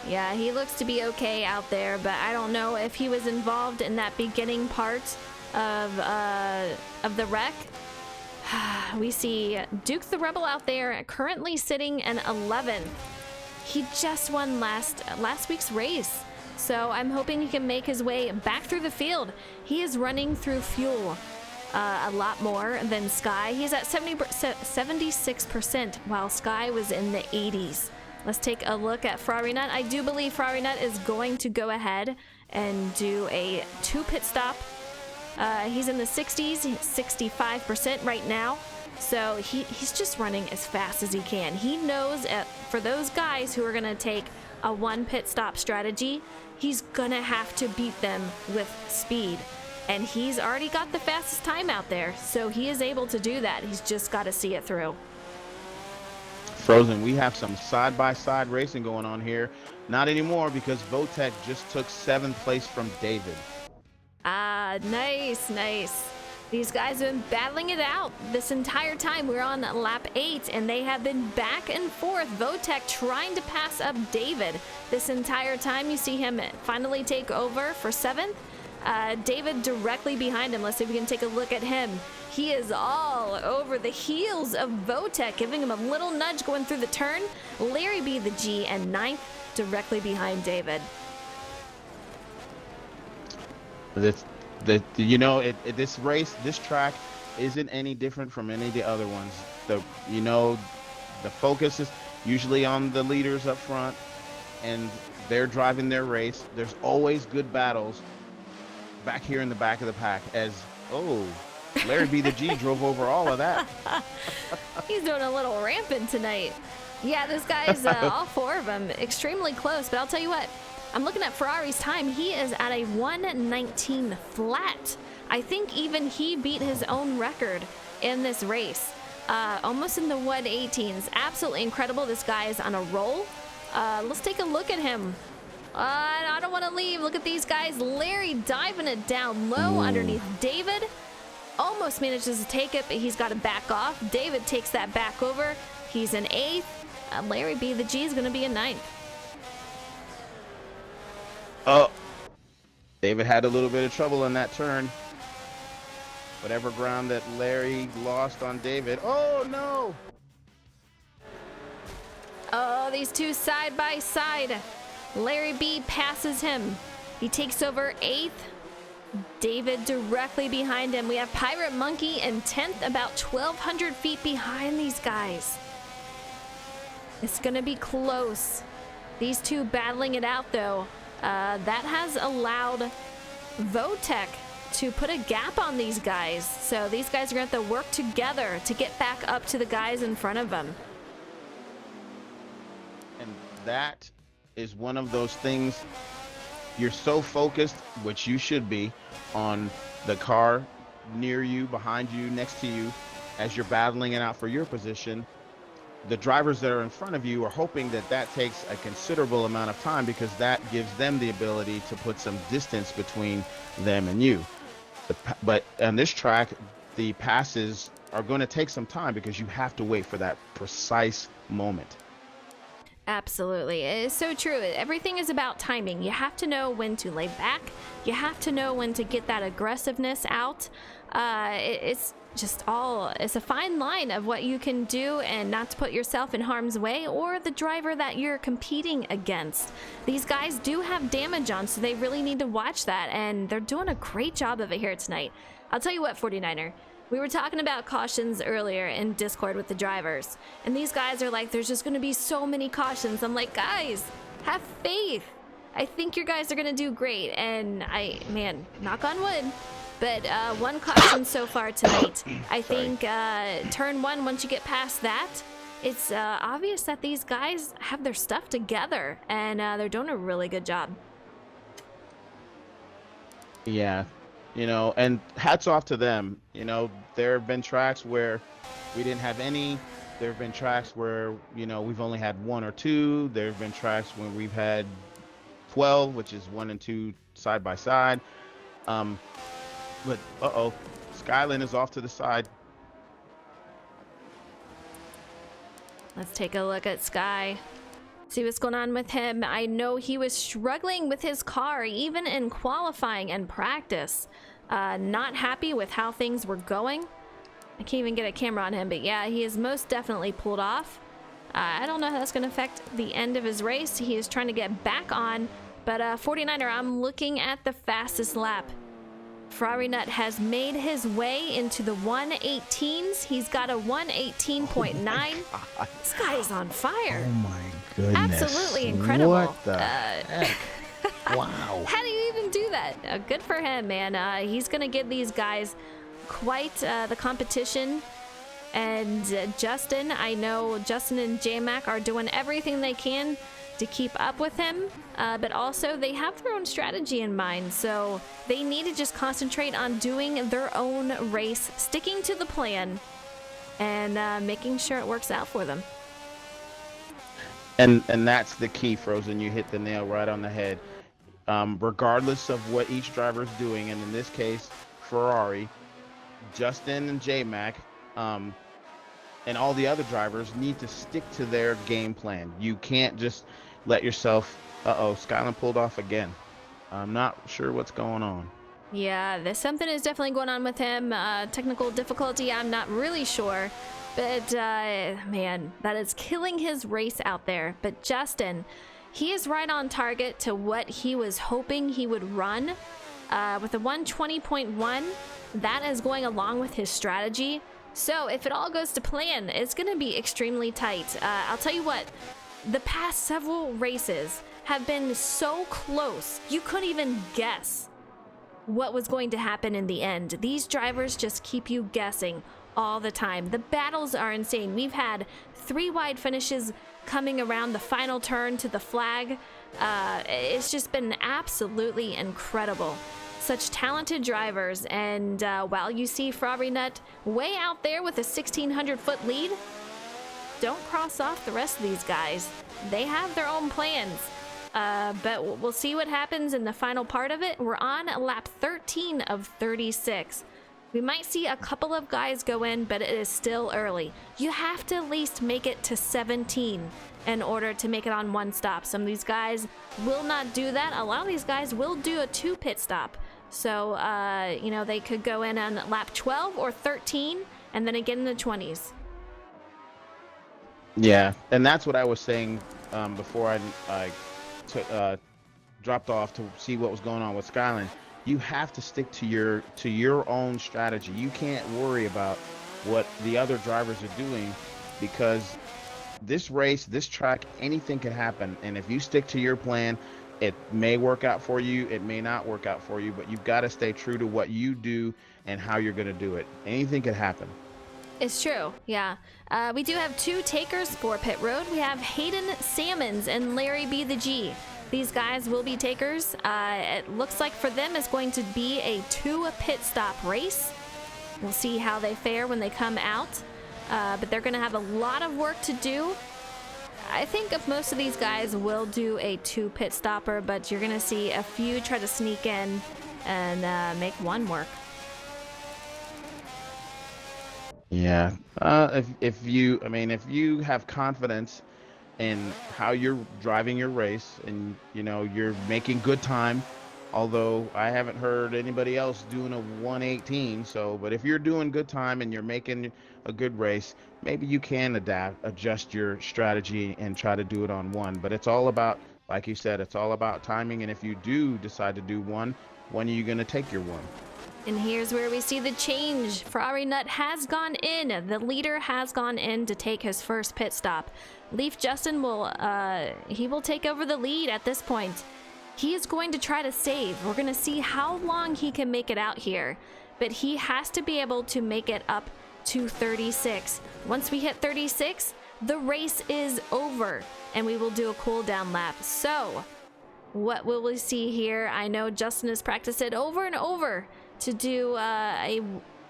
Yeah, he looks to be okay out there, but I don't know if he was involved in that beginning part of the wreck. We see Duke the Rebel out there, currently sitting in 11th. He just won last week's race, so I'm hoping he can make his way back through the field. He is running through fuel a lot more than Sky. He's at 76%, while Sky was in the 80s. Let's take a look at Ferrari Nut. I do believe Ferrari Nut is going to go ahead and do a 2 pit stop. He's in the 60s, 65% right now. So he's just running as fast as he can. He knows for those guys who are going to take a 1 pit stop strategy, he's going to have to beat them with speed. And he's already got the fastest time out there, so he is able to do that. He's just got to see it through. Frozen, we have some side-by-side racing going on here. Not anymore, because Votek just took 7th place from David. Ah, nice. These guys have been battling it out this entire time. We're on lap 8, and they have been back and forth. Votek trying to pass up David this entire time. You see him finally take over for 7th. David directly behind him. Let's see if we can take a look at him. He is all over the heels of Votek, giving him a little nudge going through the turn. Larry B the G and 9th directly behind David. This race, this track isn't any different from any of the other ones. The focus is usually on the leaders up front, and they're driving their race. There's always good battles back here in the back of the pack. Larry B the G drove over all of that. He's doing a little rampant tonight. Yeah, this guy's all four of them extremely close. But I'll tell you what, I'm looking at Ferrari's time. He is at a 1:19 flat. I think even he beat his own record in this race. Almost in the 1:18s. Absolutely incredible. This guy is on a roll. Let's take a look at him. I don't want to leave. Look at these guys. Larry diving it down low underneath David. Almost manages to take it, but he's got to back off. David takes that back over. He's in 8th. Larry B the G is going to be in 9th. Oh, David had a little bit of trouble in that turn. Whatever ground that Larry lost on David. Oh, no. Oh, these two side by side. Larry B passes him. He takes over 8th. David directly behind him. We have Pirate Monkey in 10th, about 1,200 feet behind these guys. It's going to be close. These two battling it out, though. That has allowed Votech to put a gap on these guys. So these guys are going to have to work together to get back up to the guys in front of them. And that is one of those things. You're so focused, which you should be, on the car near you, behind you, next to you, as you're battling it out for your position. The drivers that are in front of you are hoping that that takes a considerable amount of time, because that gives them the ability to put some distance between them and you. But on this track, the passes are going to take some time because you have to wait for that precise moment. Absolutely. It is so true. Everything is about timing. You have to know when to lay back. You have to know when to get that aggressiveness out. It's a fine line of what you can do and not to put yourself in harm's way or the driver that you're competing against. These guys do have damage on, so they really need to watch that, and they're doing a great job of it here tonight. I'll tell you what, 49er. We were talking about cautions earlier in Discord with the drivers, and these guys are like, there's just going to be so many cautions. I'm like, guys, have faith. I think your guys are going to do great, and man, knock on wood, but one caution so far tonight. I think turn 1, once you get past that, it's obvious that these guys have their stuff together, and they're doing a really good job. Yeah. You know, and hats off to them. You know, there have been tracks where we didn't have any. There have been tracks where, you know, we've only had 1 or 2. There have been tracks when we've had 12, which is 1 and 2 side by side. But Skyland is off to the side. Let's take a look at Sky. See what's going on with him. I know he was struggling with his car even in qualifying and practice. Not happy with how things were going. I can't even get a camera on him, but yeah, he is most definitely pulled off. I don't know how that's going to affect the end of his race. He is trying to get back on, but 49er, I'm looking at the fastest lap. Ferrari Nut has made his way into the 118s. He's got a 118.9. This guy is on fire. Oh my goodness. Absolutely incredible. What the heck? Wow. How do you even do that? Good for him, man. He's going to give these guys quite the competition. And Justin, I know Justin and J-Mac are doing everything they can to keep up with him, but also they have their own strategy in mind, so they need to just concentrate on doing their own race, sticking to the plan, and making sure it works out for them. And that's the key, Frozen. You hit the nail right on the head. Regardless of what each driver is doing, and in this case, Ferrari, Justin and J-Mac, and all the other drivers need to stick to their game plan. You can't just let yourself... Skyland pulled off again. I'm not sure what's going on. Yeah, something is definitely going on with him. Technical difficulty, I'm not really sure. But, man, that is killing his race out there. But Justin, he is right on target to what he was hoping he would run. With a 120.1, that is going along with his strategy. So if it all goes to plan, it's going to be extremely tight. I'll tell you what, the past several races have been so close, you couldn't even guess what was going to happen in the end. These drivers just keep you guessing all the time. The battles are insane. We've had 3 wide finishes coming around the final turn to the flag. It's just been absolutely incredible. Such talented drivers, and while you see Ferrari Nut way out there with a 1,600-foot lead, don't cross off the rest of these guys. They have their own plans. But we'll see what happens in the final part of it. We're on lap 13 of 36. We might see a couple of guys go in, but it is still early. You have to at least make it to 17 in order to make it on 1 stop. Some of these guys will not do that. A lot of these guys will do a 2 pit stop. So, you know, they could go in on lap 12 or 13 and then again in the 20s. Yeah, and that's what I was saying before I dropped off to see what was going on with Skyline. You have to stick to your own strategy. You can't worry about what the other drivers are doing, because this race, this track, anything can happen. And if you stick to your plan, it may work out for you, it may not work out for you, but you've got to stay true to what you do and how you're going to do it. Anything could happen. It's true, yeah. We do have 2 takers for pit road. We have Hayden Sammons and Larry B. the G. These guys will be takers. It looks like for them it's going to be a 2 pit stop race. We'll see how they fare when they come out. But they're going to have a lot of work to do. I think if most of these guys will do a 2 pit stopper, but you're going to see a few try to sneak in and make 1 work. Yeah. If you have confidence in how you're driving your race, and you know you're making good time, although I haven't heard anybody else doing a 118. So, but if you're doing good time and you're making a good race, maybe you can adjust your strategy and try to do it on 1. But it's all about, like you said, it's all about timing. And if you do decide to do 1, when are you going to take your 1? And here's where we see the change. Ferrari Nut has gone in. The leader has gone in to take his first pit stop. Leaf Justin will take over the lead at this point. He is going to try to save. We're going to see how long he can make it out here. But he has to be able to make it up to 36. Once we hit 36, the race is over. And we will do a cool down lap. So, what will we see here? I know Justin has practiced it over and over to do a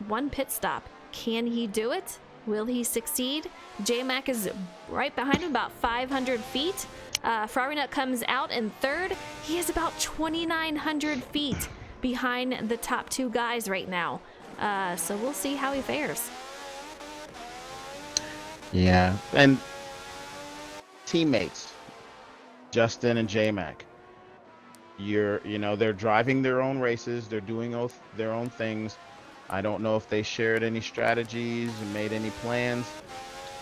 1 pit stop. Can he do it? Will he succeed? J-Mac is right behind him, about 500 feet. Ferrari Nut comes out in 3rd. He is about 2,900 feet behind the top 2 guys right now. So we'll see how he fares. Yeah, and teammates, Justin and J-Mac. They're driving their own races. They're doing their own things. I don't know if they shared any strategies and made any plans.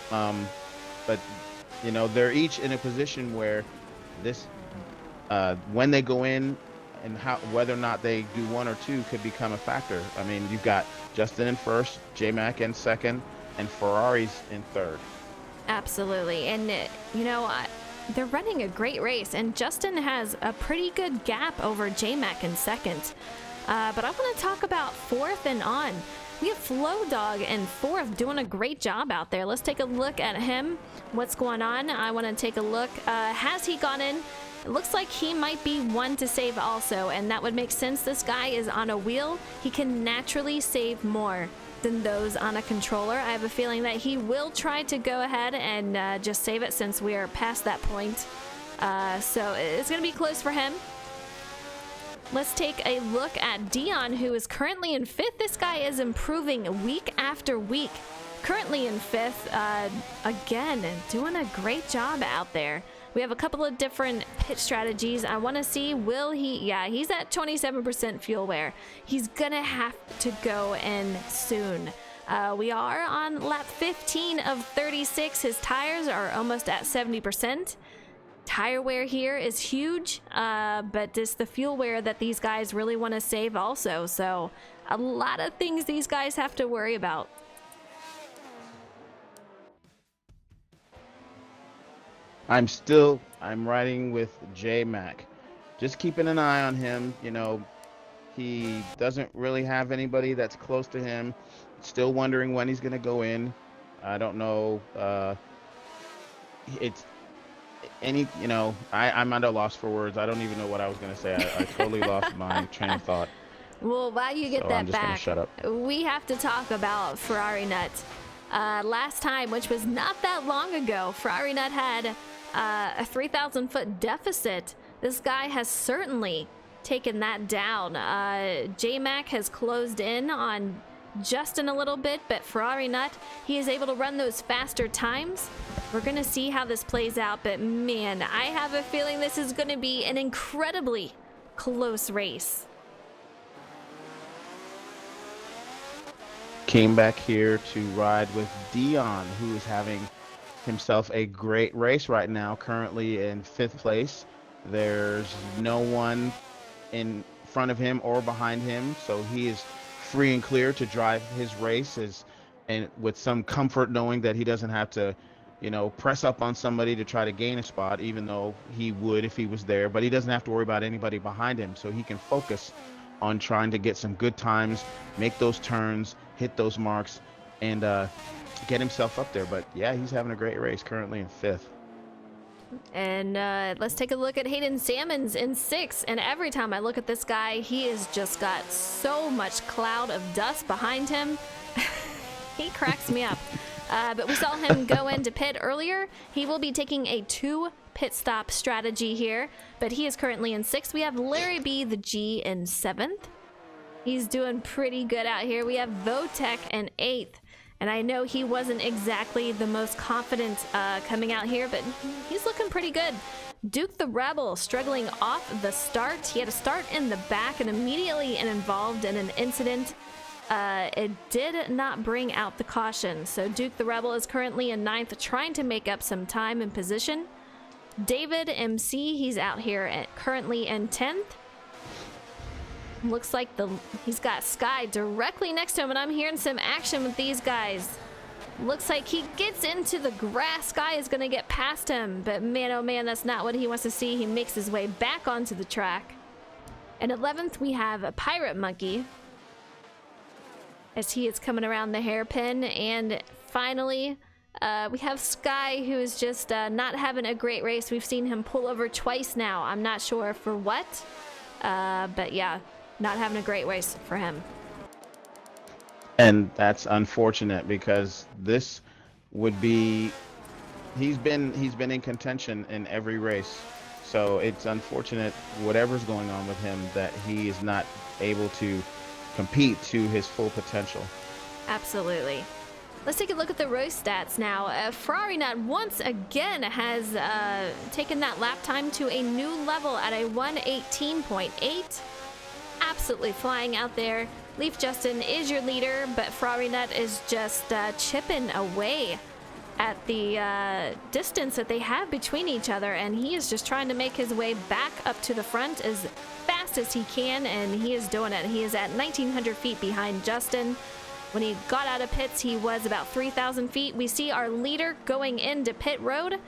But they're each in a position where when they go in and whether or not they do 1 or 2 could become a factor. I mean, you've got Justin in 1st, J-Mac in 2nd, and Ferrari's in 3rd. Absolutely. And, they're running a great race, and Justin has a pretty good gap over J-Mac in 2nd. But I want to talk about 4th and on. We have Flow Dog in 4th doing a great job out there. Let's take a look at him. What's going on? I want to take a look. Has he gone in? It looks like he might be 1 to save also, and that would make sense. This guy is on a wheel. He can naturally save more than those on a controller. I have a feeling that he will try to go ahead and just save it since we are past that point. So it's going to be close for him. Let's take a look at Dion, who is currently in 5th. This guy is improving week after week. Currently in 5th, again, doing a great job out there. We have a couple of different pit strategies. I want to see, will he... Yeah, he's at 27% fuel wear. He's going to have to go in soon. We are on lap 15 of 36. His tires are almost at 70%. Tire wear here is huge, but it's the fuel wear that these guys really want to save also. So a lot of things these guys have to worry about. I'm riding with J-Mac. Just keeping an eye on him. He doesn't really have anybody that's close to him. Still wondering when he's going to go in. I don't know. It's any, I'm at a loss for words. I don't even know what I was going to say. I totally lost my train of thought. Well, while you get So that I'm just gonna back, shut up. we have to talk about Ferrari Nut. Last time, which was not that long ago, Ferrari Nut had a 3,000 foot deficit. This guy has certainly taken that down. J-Mac has closed in on Justin a little bit, but Ferrari Nut, he is able to run those faster times. We're going to see how this plays out, but man, I have a feeling this is going to be an incredibly close race. Came back here to ride with Dion, who is having himself a great race right now, currently in 5th place. There's no one in front of him or behind him, so he is free and clear to drive his races, and with some comfort knowing that he doesn't have to, press up on somebody to try to gain a spot, even though he would if he was there. But he doesn't have to worry about anybody behind him, so he can focus on trying to get some good times, make those turns, hit those marks, and get himself up there. But yeah, he's having a great race, currently in 5th. And let's take a look at Hayden Salmons in 6th. And every time I look at this guy, he has just got so much cloud of dust behind him. He cracks me up. But we saw him go into pit earlier. He will be taking a 2 pit stop strategy here, but he is currently in 6th. We have Larry B, the G, in 7th. He's doing pretty good out here. We have Votek in 8th. And I know he wasn't exactly the most confident coming out here, but he's looking pretty good. Duke the Rebel struggling off the start. He had a start in the back and immediately involved in an incident. It did not bring out the caution. So Duke the Rebel is currently in 9th, trying to make up some time and position. David MC, he's out here currently in 10th. Looks like he's got Sky directly next to him, and I'm hearing some action with these guys. Looks like he gets into the grass. Sky is going to get past him, but man, oh man, that's not what he wants to see. He makes his way back onto the track. And 11th, we have a Pirate Monkey, as he is coming around the hairpin. And finally, we have Sky, who is just not having a great race. We've seen him pull over twice now. I'm not sure for what, but yeah, not having a great race for him. And that's unfortunate, because this would be, he's been in contention in every race. So it's unfortunate, whatever's going on with him, that he is not able to compete to his full potential. Absolutely. Let's take a look at the race stats now. Ferrari Nut once again has taken that lap time to a new level at a 1:18.8. Absolutely flying out there. Leaf Justin is your leader, but Ferrari Nut is just chipping away at the distance that they have between each other, and he is just trying to make his way back up to the front as fast as he can, and he is doing it. He is at 1,900 feet behind Justin. When he got out of pits, he was about 3,000 feet. We see our leader going into pit road.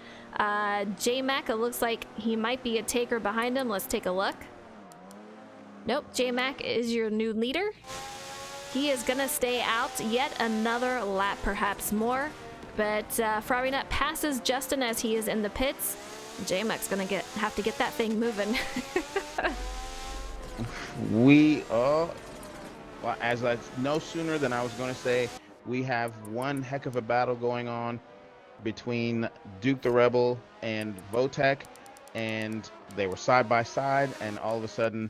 J-Mac, it looks like he might be a taker behind him. Let's take a look. Nope, J-Mac is your new leader. He is gonna stay out yet another lap, perhaps more. But Ferrari Nut passes Justin as he is in the pits. J-Mac's gonna have to get that thing moving. Well, as I no sooner than I was going to say, we have one heck of a battle going on between Duke the Rebel and Votek, and they were side by side, and all of a sudden,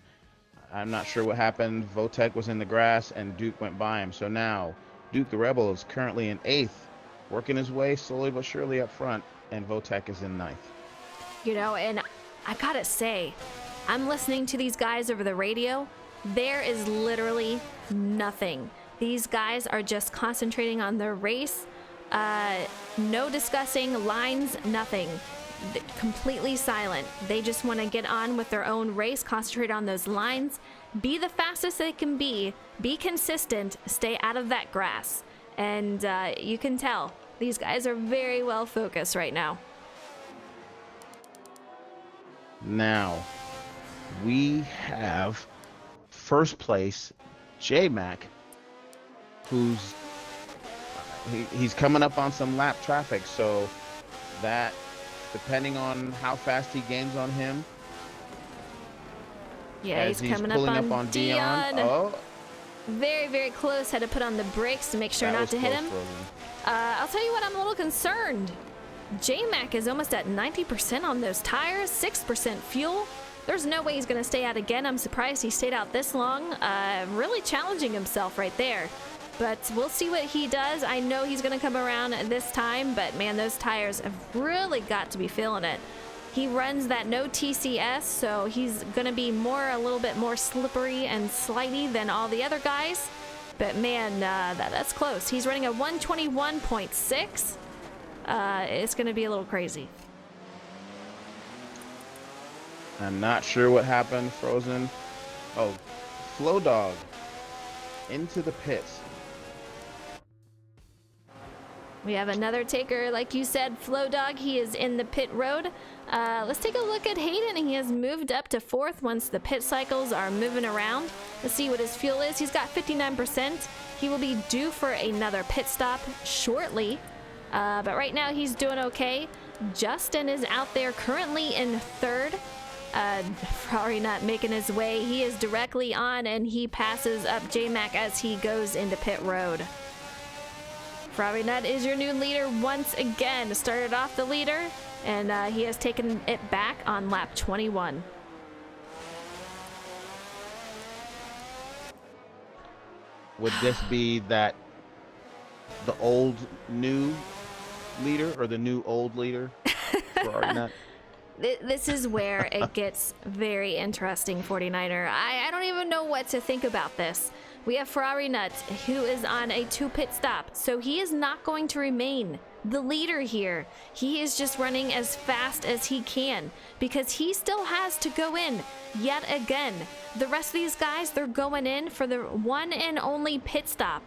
I'm not sure what happened. Votek was in the grass and Duke went by him. So now Duke the Rebel is currently in 8th, working his way slowly but surely up front, and Votek is in 9th. You know, and I gotta say, I'm listening to these guys over the radio. There is literally nothing. These guys are just concentrating on their race. No discussing lines, nothing. Completely silent. They just want to get on with their own race, concentrate on those lines, be the fastest they can be consistent, stay out of that grass. And you can tell these guys are very well focused right now. Now, we have first place, J-Mac, he's coming up on some lap traffic, so that, depending on how fast he gains on him. Yeah, he's coming up on Dion. Oh, very, very close. Had to put on the brakes to make sure not to hit him. I'll tell you what, I'm a little concerned. J-Mac is almost at 90% on those tires, 6% fuel. There's no way he's going to stay out again. I'm surprised he stayed out this long. Really challenging himself right there. But we'll see what he does. I know he's going to come around this time, but man, those tires have really got to be feeling it. He runs that no TCS, so he's going to be a little bit more slippery and slidey than all the other guys. But man, that's close. He's running a 121.6. It's going to be a little crazy. I'm not sure what happened, Frozen. Oh, Flow Dog into the pits. We have another taker, like you said, Flow Dog. He is in the pit road. Let's take a look at Hayden. He has moved up to 4th once the pit cycles are moving around. Let's see what his fuel is. He's got 59%. He will be due for another pit stop shortly. But right now he's doing okay. Justin is out there currently in 3rd. Ferrari not making his way. He is directly on and he passes up J-Mac as he goes into pit road. Ferrari Nut is your new leader once again. Started off the leader and he has taken it back on lap 21. Would this be that the old new leader or the new old leader? Ferrari Nut? This is where it gets very interesting, 49er. I don't even know what to think about this. We have Ferrari Nut, who is on a 2 pit stop, so he is not going to remain the leader here. He is just running as fast as he can because he still has to go in yet again. The rest of these guys, they're going in for the one and only pit stop.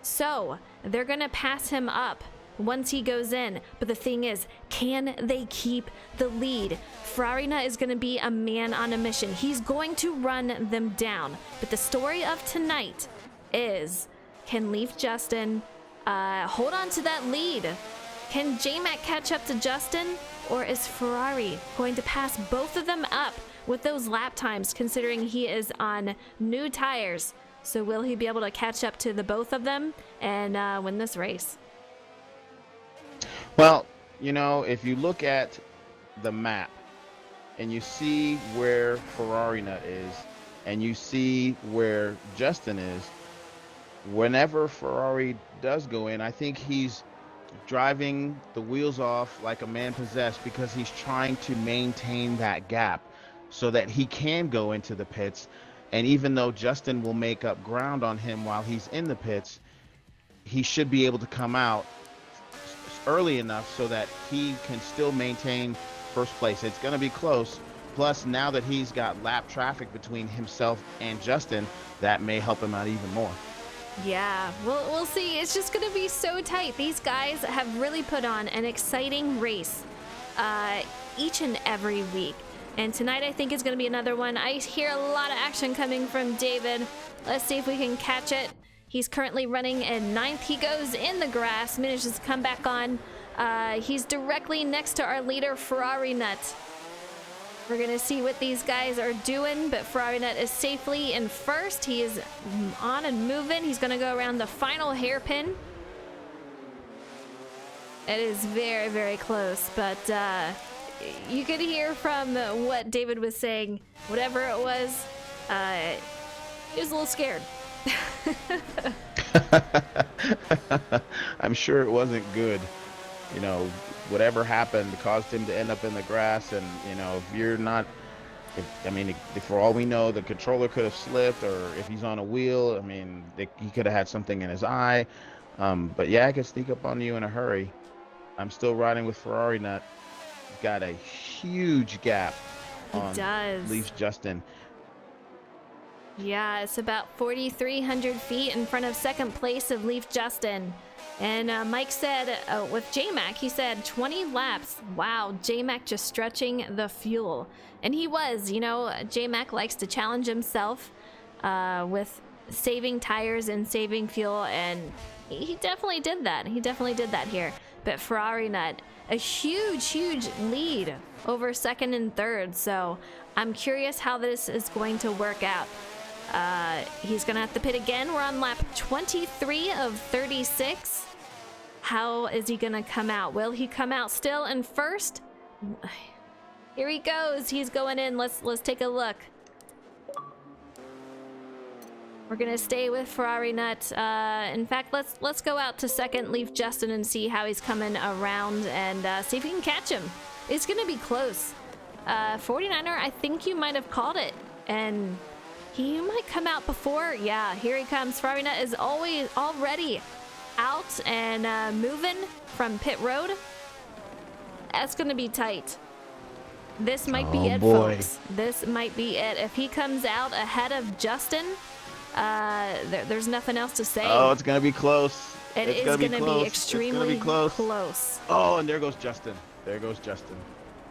So they're going to pass him up once he goes in. But the thing is, can they keep the lead? Ferrari Nut is going to be a man on a mission. He's going to run them down. But the story of tonight is, can Leaf Justin hold on to that lead? Can J-Mac catch up to Justin? Or is Ferrari going to pass both of them up with those lap times, considering he is on new tires? So will he be able to catch up to the both of them and win this race? Well, you know, if you look at the map and you see where Ferrari Nut is and you see where Justin is, whenever Ferrari does go in, I think he's driving the wheels off like a man possessed because he's trying to maintain that gap so that he can go into the pits. And even though Justin will make up ground on him while he's in the pits, he should be able to come out early enough so that he can still maintain first place. It's going to be close. Plus, now that he's got lap traffic between himself and Justin, that may help him out even more. Yeah, we'll see. It's just going to be so tight. These guys have really put on an exciting race each and every week. And tonight I think is going to be another one. I hear a lot of action coming from David. Let's see if we can catch it. He's currently running in 9th. He goes in the grass, manages to come back on. He's directly next to our leader, Ferrari Nut. We're going to see what these guys are doing, but Ferrari Nut is safely in 1st. He is on and moving. He's going to go around the final hairpin. It is very, very close, but you could hear from what David was saying, whatever it was, he was a little scared. I'm sure it wasn't good. You know, whatever happened caused him to end up in the grass. And, you know, if you're not, for all we know, the controller could have slipped, or if he's on a wheel, he could have had something in his eye. But yeah, I could sneak up on you in a hurry. I'm still riding with Ferrari Nut. Got a huge gap on Leaf's Justin. Yeah, it's about 4,300 feet in front of 2nd place of Leaf Justin. And Mike said with J-Mac, he said 20 laps. Wow, J-Mac just stretching the fuel. And he was, you know, J-Mac likes to challenge himself. with saving tires and saving fuel, and he definitely did that. He definitely did that here. But Ferrari Nut, a huge lead over second and third. So I'm curious how this is going to work out. He's gonna have to pit again. We're on lap 23 of 36. How is he gonna come out? Will he come out still in first? Here he goes. He's going in. Let's take a look. We're gonna stay with Ferrari Nut. In fact, let's go out to second, leave Justin, and see how he's coming around, and see if we can catch him. It's gonna be close. 49er, I think you might have called it, and he might come out before. Yeah, here he comes. Ferrari Nut is already out and moving from pit road. That's gonna be tight. This might be it, folks. This might be it. If he comes out ahead of Justin, there's nothing else to say. Oh, it's gonna be close. It's gonna be extremely close. Oh, and there goes Justin. There goes Justin.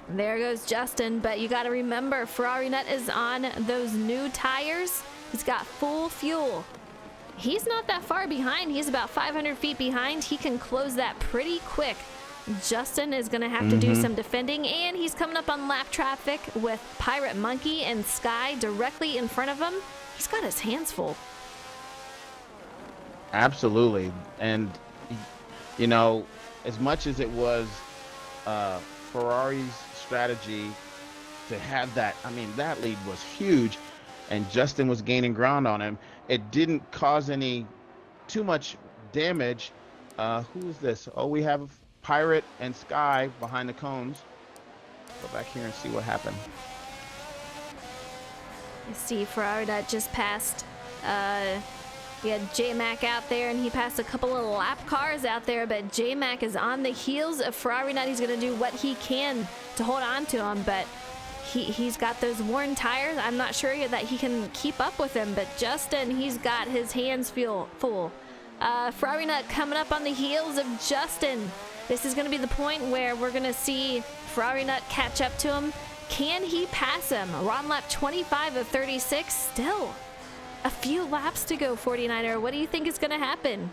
There goes Justin, but you got to remember, Ferrari Nut is on those new tires. He's got full fuel. He's not that far behind. He's about 500 feet behind. He can close that pretty quick. Justin is going to have to do some defending, and he's coming up on lap traffic with Pirate Monkey and Sky directly in front of him. He's got his hands full. Absolutely. And, you know, as much as it was Ferrari's strategy to have that, I mean, that lead was huge, and Justin was gaining ground on him. It didn't cause too much damage. Who is this? Oh, we have Pirate and Sky behind the cones. Go back here and see what happened. You see Ferrari that just passed. We had J-Mac out there, and he passed a couple of lap cars out there, but J-Mac is on the heels of Ferrari Nut. He's going to do what he can to hold on to him, but he's got those worn tires. I'm not sure that he can keep up with him, but Justin, he's got his hands full. Ferrari Nut coming up on the heels of Justin. This is going to be the point where we're going to see Ferrari Nut catch up to him. Can he pass him? We're on lap 25 of 36. Still a few laps to go, 49er. What do you think is going to happen?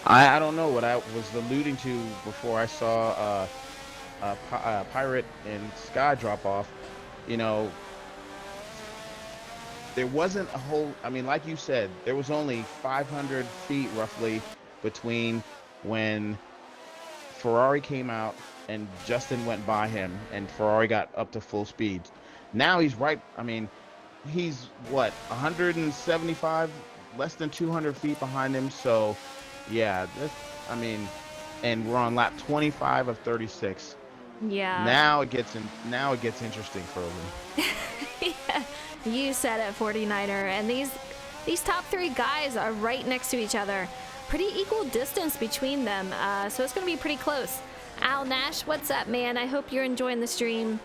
I don't know. What I was alluding to before I saw Pirate and Sky drop off, you know, there wasn't a whole, I mean, like you said, there was only 500 feet roughly between when Ferrari came out and Justin went by him and Ferrari got up to full speed. Now he's right, I mean, he's what, 175, less than 200 feet behind him. So yeah, I mean, and we're on lap 25 of 36. Yeah. Now it gets interesting for me. Yeah, you said it, 49er. And these top three guys are right next to each other. Pretty equal distance between them. So it's going to be pretty close. Al Nash, what's up, man? I hope you're enjoying the stream.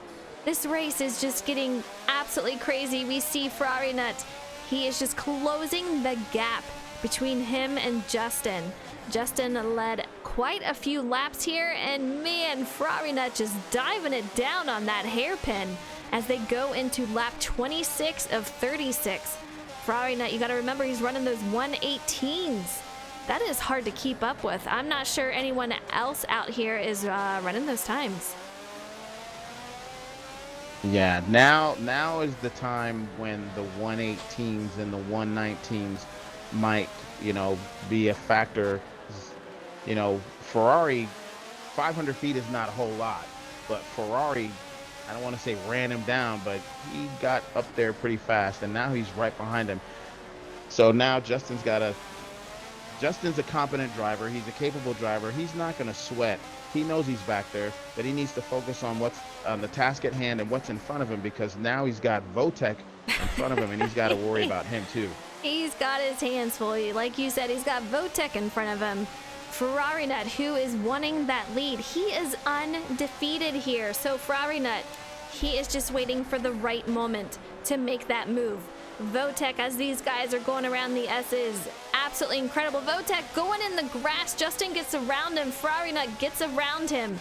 This race is just getting absolutely crazy. We see Ferrari Nut. He is just closing the gap between him and Justin. Justin led quite a few laps here, and man, Ferrari Nut just diving it down on that hairpin as they go into lap 26 of 36. Ferrari Nut, you got to remember, he's running those 118s. That is hard to keep up with. I'm not sure anyone else out here is running those times. Yeah, now is the time when the 118s and the 119s might, you know, be a factor. You know, Ferrari, 500 feet is not a whole lot, but Ferrari, I don't want to say ran him down, but he got up there pretty fast, and now he's right behind him. So now Justin's a competent driver. He's a capable driver. He's not going to sweat. He knows he's back there, but he needs to focus on what's on the task at hand and what's in front of him, because now he's got Votek in front of him, and he's got to worry about him too. He's got his hands full. Like you said, he's got Votek in front of him. Ferrari Nut, who is wanting that lead. He is undefeated here. So Ferrari Nut, he is just waiting for the right moment to make that move. Votek, as these guys are going around the S's, absolutely incredible. Votek going in the grass. Justin gets around him. Ferrari Nut gets around him.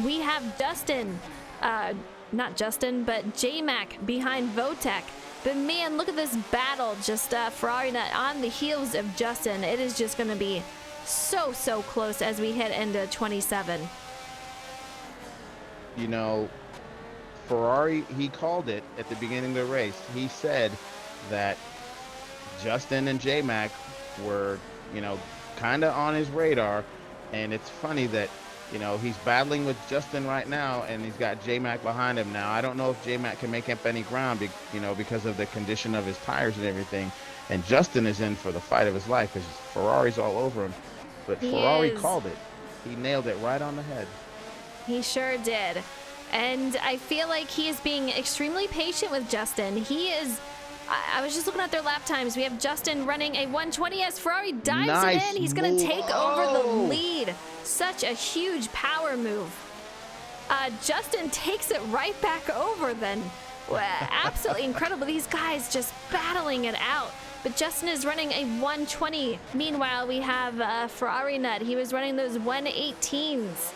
We have Justin, not Justin, but J-Mac behind Votek. But man, look at this battle. Just Ferrari Nut on the heels of Justin. It is just going to be so close as we hit into 27. You know, Ferrari, he called it at the beginning of the race. He said that Justin and J-Mac were, you know, kind of on his radar. And it's funny that, you know, he's battling with Justin right now, and he's got J-Mac behind him now. I don't know if J-Mac can make up any ground, you know, because of the condition of his tires and everything. And Justin is in for the fight of his life because Ferrari's all over him. But Ferrari called it. He nailed it right on the head. He sure did. And I feel like he is being extremely patient with Justin. He is... I was just looking at their lap times. We have Justin running a 120 as Ferrari dives it in. He's going to take over the lead. Such a huge power move. Justin takes it right back over then. Absolutely incredible. These guys just battling it out. But Justin is running a 120. Meanwhile, we have Ferrari Nut. He was running those 118s.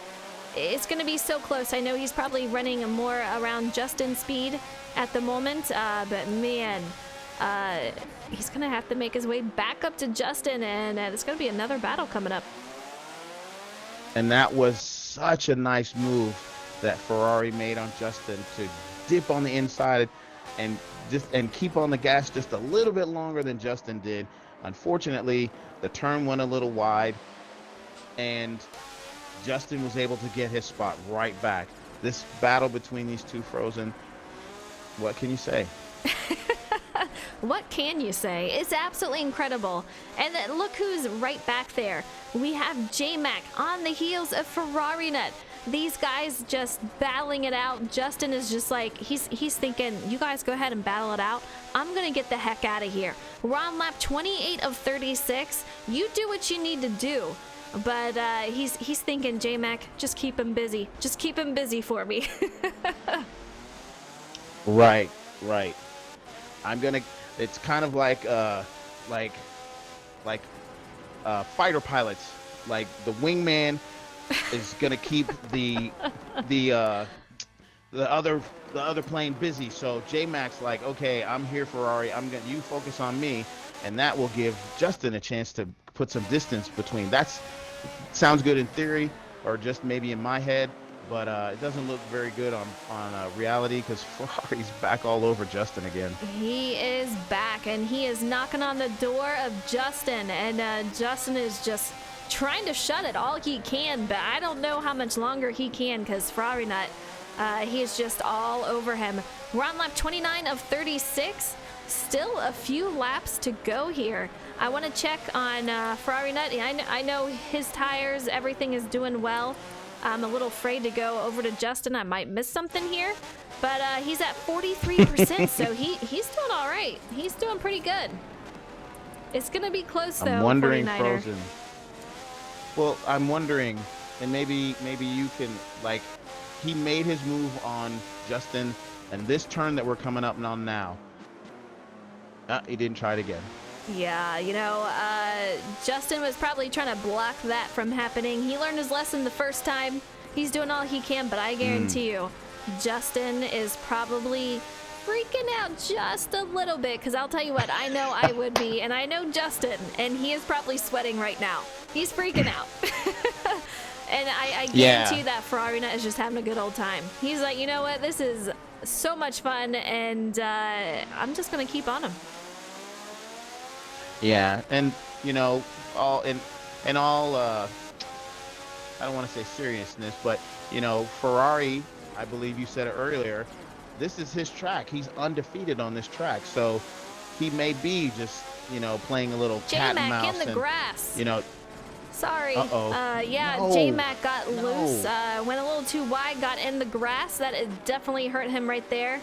It's going to be so close. I know he's probably running more around Justin's speed at the moment, but man, he's going to have to make his way back up to Justin, and it's going to be another battle coming up. And that was such a nice move that Ferrari made on Justin to dip on the inside and keep on the gas just a little bit longer than Justin did. Unfortunately, the turn went a little wide, and Justin was able to get his spot right back. This battle between these two Frozen, what can you say? What can you say? It's absolutely incredible. And then look who's right back there. We have J-Mac on the heels of Ferrari Nut. These guys just battling it out. Justin is just like, he's thinking, you guys go ahead and battle it out. I'm going to get the heck out of here. We're on lap 28 of 36. You do what you need to do. But he's thinking, J-Mac, just keep him busy. Just keep him busy for me. Right. It's kind of like fighter pilots. Like the wingman is gonna keep the other plane busy. So J-Mac's like, okay, I'm here, Ferrari. You focus on me, and that will give Justin a chance to put some distance between. Sounds good in theory, or just maybe in my head, but it doesn't look very good on reality because Ferrari's back all over Justin again. He is back, and he is knocking on the door of Justin, and Justin is just trying to shut it all he can, but I don't know how much longer he can because Ferrari Nut, he is just all over him. We're on lap 29 of 36. Still a few laps to go here. I want to check on Ferrari Nut. I know his tires, everything is doing well. I'm a little afraid to go over to Justin. I might miss something here, but he's at 43%, so he's doing all right. He's doing pretty good. It's going to be close, though. I'm wondering, 49er. Frozen. Well, I'm wondering, and maybe you can, like, he made his move on Justin, and this turn that we're coming up on now, he didn't try it again. Yeah, you know, Justin was probably trying to block that from happening. He learned his lesson the first time. He's doing all he can, but I guarantee you, Justin is probably freaking out just a little bit, because I'll tell you what, I know I would be, and I know Justin, and he is probably sweating right now. He's freaking out. And I guarantee you that Ferrari Nut is just having a good old time. He's like, you know what, this is so much fun, and I'm just going to keep on him. Yeah, and you know, I don't want to say seriousness, but you know, Ferrari, I believe you said it earlier, this is his track. He's undefeated on this track, so he may be just, you know, playing a little cat and mouse in the grass. You know, sorry. Yeah, no, J-Mac got loose, went a little too wide, got in the grass. That definitely hurt him right there.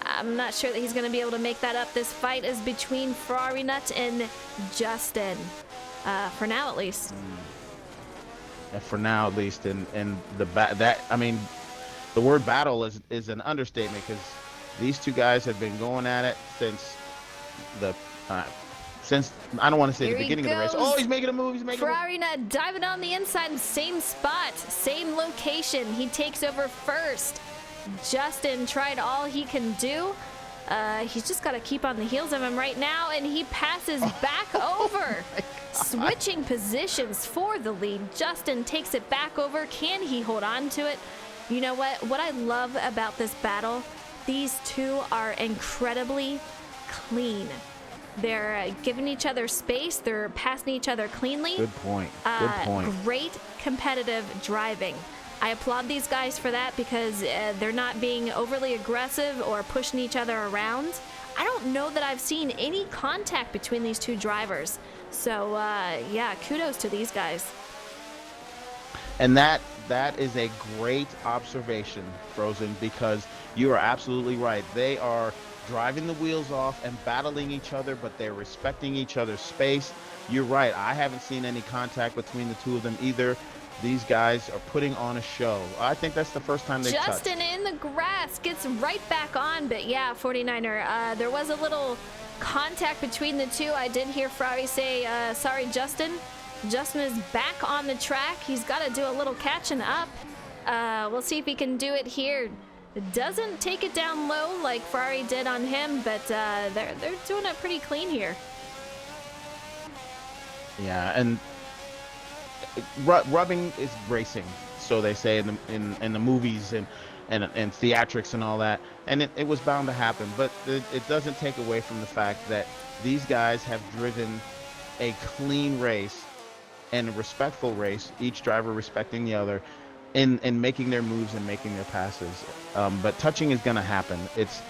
I'm not sure that he's going to be able to make that up. This fight is between Ferrari Nut and Justin, for now at least. For now at least, and the word battle is an understatement, because these two guys have been going at it since I don't want to say the beginning of the race. Oh, he's making a move. Ferrari Nut diving on the inside, same spot, same location. He takes over first. Justin tried all he can do, He's just got to keep on the heels of him right now, and he passes back over. Switching positions for the lead. Justin takes it back over. Can he hold on to it? You know what? What I love about this battle, these two are incredibly clean. They're giving each other space. They're passing each other cleanly. Good point. Good point. Great competitive driving. I applaud these guys for that because they're not being overly aggressive or pushing each other around. I don't know that I've seen any contact between these two drivers. So, yeah, kudos to these guys. And that is a great observation, Frozen, because you are absolutely right. They are driving the wheels off and battling each other, but they're respecting each other's space. You're right. I haven't seen any contact between the two of them either. These guys are putting on a show. I think that's the first time they've touched. Justin in the grass gets right back on, but yeah, 49er, there was a little contact between the two. I did hear Ferrari say, sorry, Justin. Justin is back on the track. He's got to do a little catching up. We'll see if he can do it here. Doesn't take it down low like Ferrari did on him, but they're doing it pretty clean here. Yeah, and rubbing is racing, so they say in the movies and theatrics and all that, and it was bound to happen, but it doesn't take away from the fact that these guys have driven a clean race and a respectful race, each driver respecting the other in making their moves and making their passes. But touching is going to happen. It's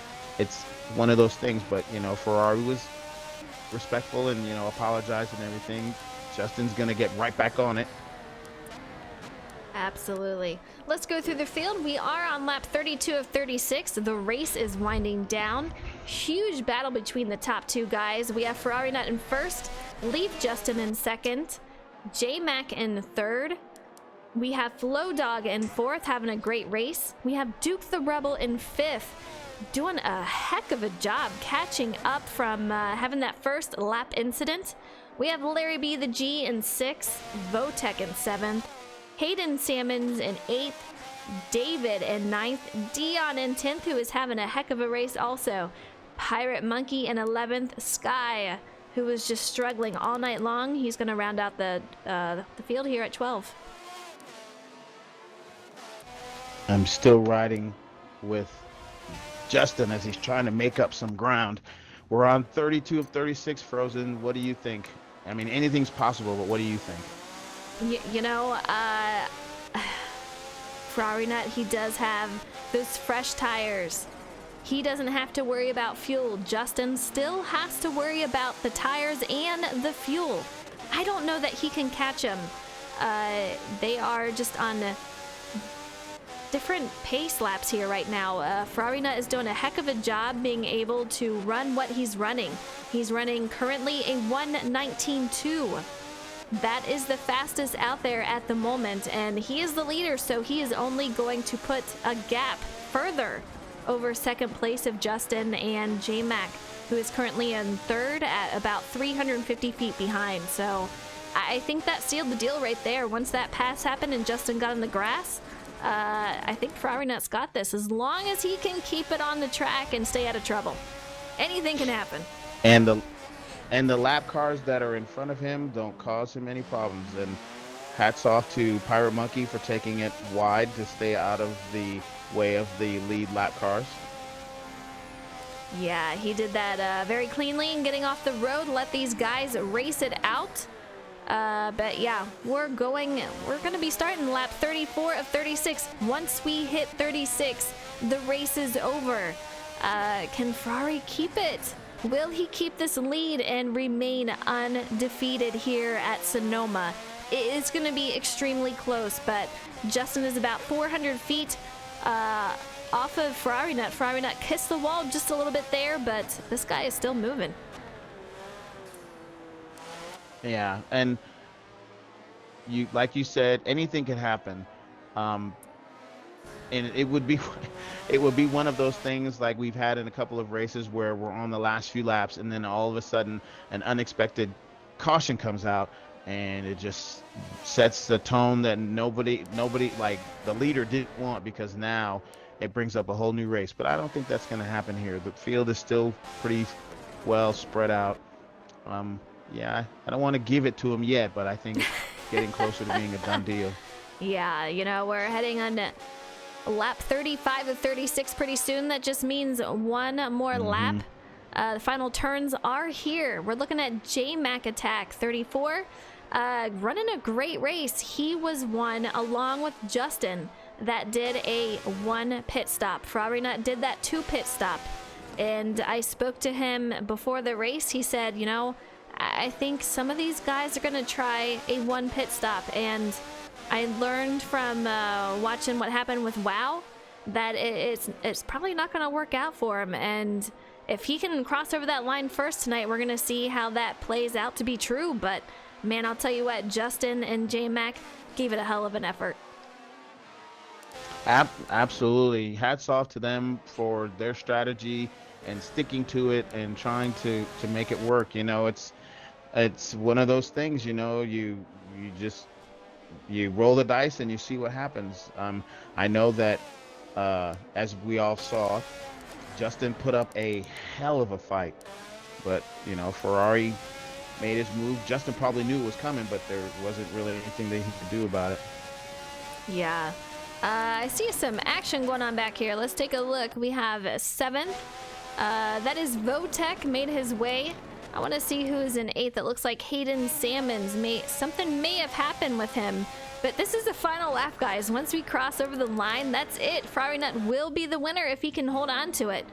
one of those things, but Ferrari was respectful and apologized and everything. Justin's going to get right back on it. Absolutely. Let's go through the field. We are on lap 32 of 36. The race is winding down. Huge battle between the top two guys. We have Ferrari Nut in first, Leaf Justin in second, J-Mac in third. We have Flow Dog in fourth, having a great race. We have Duke the Rebel in fifth, doing a heck of a job catching up from having that first lap incident. We have Larry B the G in sixth, Votech in seventh, Hayden Sammons in 8th, David in 9th, Dion in 10th, who is having a heck of a race also, Pirate Monkey in 11th, Sky, who was just struggling all night long. He's going to round out the field here at 12. I'm still riding with Justin as he's trying to make up some ground. We're on 32 of 36, Frozen. What do you think? I mean, anything's possible, but what do you think? Ferrari Nut, he does have those fresh tires. He doesn't have to worry about fuel. Justin still has to worry about the tires and the fuel. I don't know that he can catch him. They are just on different pace laps here right now. Ferrari Nut is doing a heck of a job being able to run what he's running. He's running currently a 1:19.2. That is the fastest out there at the moment, and he is the leader, so he is only going to put a gap further over second place of Justin and J-Mac, who is currently in third at about 350 feet behind. So I think that sealed the deal right there. Once that pass happened and Justin got in the grass, I think Ferrari Nut's got this. As long as he can keep it on the track and stay out of trouble, anything can happen. And the lap cars that are in front of him don't cause him any problems. And hats off to Pirate Monkey for taking it wide to stay out of the way of the lead lap cars. Yeah, he did that very cleanly and getting off the road, let these guys race it out. But yeah, we're going to be starting lap 34 of 36. Once we hit 36, the race is over. Can Ferrari keep it? Will he keep this lead and remain undefeated here at Sonoma? It is going to be extremely close, but Justin is about 400 feet off of Ferrari Nut. Ferrari Nut kissed the wall just a little bit there, but this guy is still moving. Yeah, and like you said, anything can happen. And it would be one of those things like we've had in a couple of races where we're on the last few laps and then all of a sudden an unexpected caution comes out and it just sets the tone that nobody like the leader didn't want, because now it brings up a whole new race. But I don't think that's going to happen here. The field is still pretty well spread out. Yeah, I don't want to give it to him yet, but I think it's getting closer to being a done deal. Yeah, you know, we're heading on lap 35 of 36 pretty soon. That just means one more lap. The final turns are here. We're looking at J-Mac Attack 34, running a great race. He was one along with Justin that did a 1 pit stop. Ferrari Nut did that 2 pit stop. And I spoke to him before the race. He said, you know, I think some of these guys are going to try a 1 pit stop. And I learned from watching what happened with WoW that it's probably not going to work out for him. And if he can cross over that line first tonight, we're going to see how that plays out to be true. But man, I'll tell you what, Justin and J-Mac gave it a hell of an effort. Absolutely. Hats off to them for their strategy and sticking to it and trying to make it work. You know, it's one of those things, you know, you roll the dice and you see what happens. I know that as we all saw, Justin put up a hell of a fight, but you know, Ferrari made his move. Justin probably knew it was coming, but there wasn't really anything that he could do about it. Yeah. I see some action going on back here. Let's take a look. We have 7th. That is Votech, made his way. I want to see who's in 8th. It looks like Hayden Salmons. Something may have happened with him. But this is the final lap, guys. Once we cross over the line, that's it. Ferrari Nut will be the winner if he can hold on to it.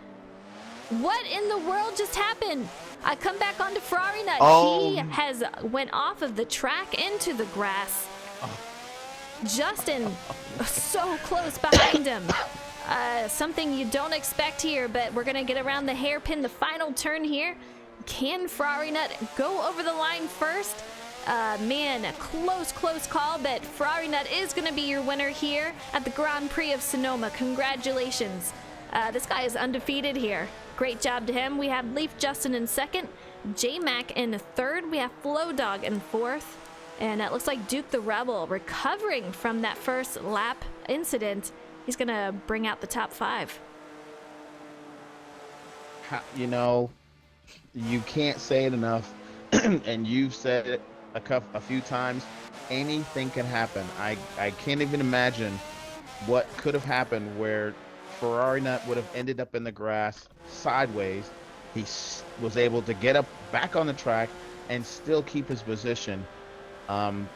What in the world just happened? I come back onto Ferrari Nut. Oh. He has went off of the track into the grass. Justin, so close behind him. Something you don't expect here, but we're going to get around the hairpin, the final turn here. Can Ferrari Nut go over the line first? Man, a close call, but Ferrari Nut is going to be your winner here at the Grand Prix of Sonoma. Congratulations. This guy is undefeated here. Great job to him. We have Leaf Justin in 2nd, J-Mac in 3rd. We have Flow Dog in 4th. And it looks like Duke the Rebel recovering from that first lap incident. He's going to bring out the top 5. You know, you can't say it enough, and you've said it a few times. Anything can happen. I can't even imagine what could have happened where Ferrari Nut would have ended up in the grass sideways. He was able to get up back on the track and still keep his position. And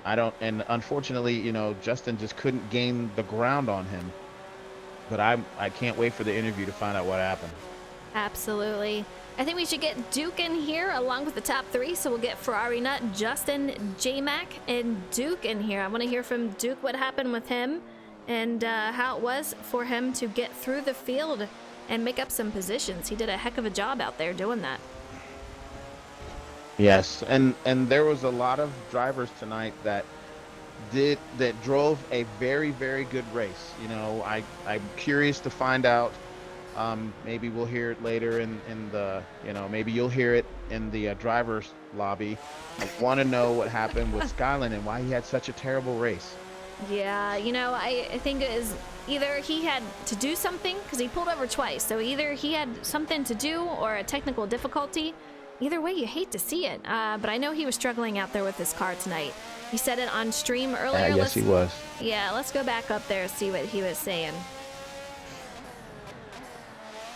unfortunately, you know, Justin just couldn't gain the ground on him. But I can't wait for the interview to find out what happened. Absolutely. I think we should get Duke in here along with the top 3. So we'll get Ferrari Nut, Justin, J-Mac, and Duke in here. I want to hear from Duke what happened with him and how it was for him to get through the field and make up some positions. He did a heck of a job out there doing that. Yes, and there was a lot of drivers tonight that drove a very, very good race. You know, I'm curious to find out. Maybe we'll hear it later in the, you know, maybe you'll hear it in the driver's lobby. I want to know what happened with Skyline and why he had such a terrible race. Yeah, you know, I think it is either he had to do something because he pulled over twice. So either he had something to do or a technical difficulty. Either way, you hate to see it. But I know he was struggling out there with his car tonight. He said it on stream earlier. Yes, he was. Yeah, let's go back up there and see what he was saying.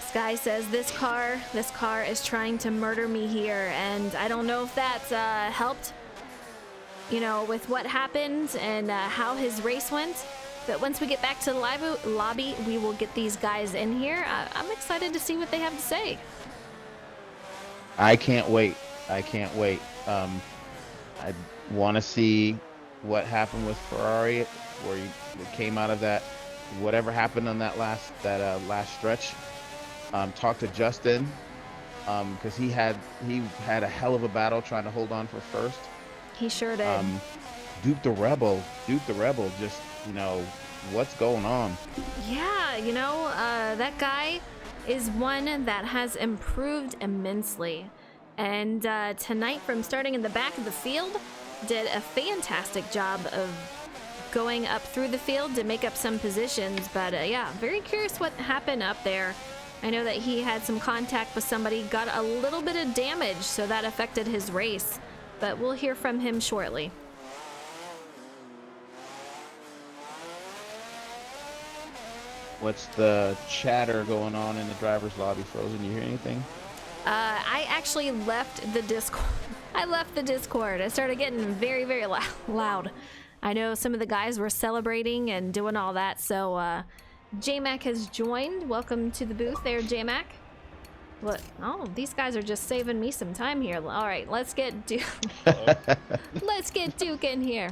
Sky says this car is trying to murder me here, and I don't know if that's helped, you know, with what happened and how his race went. But once we get back to the lobby, we will get these guys in here. I'm excited to see what they have to say. I can't wait. I want to see what happened with Ferrari, where he came out of that, whatever happened on that last stretch. Talk to Justin, because he had a hell of a battle trying to hold on for first. He sure did. Duke the Rebel, just, you know, what's going on? Yeah, you know, that guy is one that has improved immensely. And tonight, from starting in the back of the field, did a fantastic job of going up through the field to make up some positions. But yeah, very curious what happened up there. I know that he had some contact with somebody, got a little bit of damage, so that affected his race. But we'll hear from him shortly. What's the chatter going on in the driver's lobby, Frozen? You hear anything? I actually left the Discord. I left the Discord. I started getting very, very loud. I know some of the guys were celebrating and doing all that, so J-Mac has joined. Welcome to the booth there, J-Mac. What? Oh, these guys are just saving me some time here. All right, let's get Duke. Let's get Duke in here.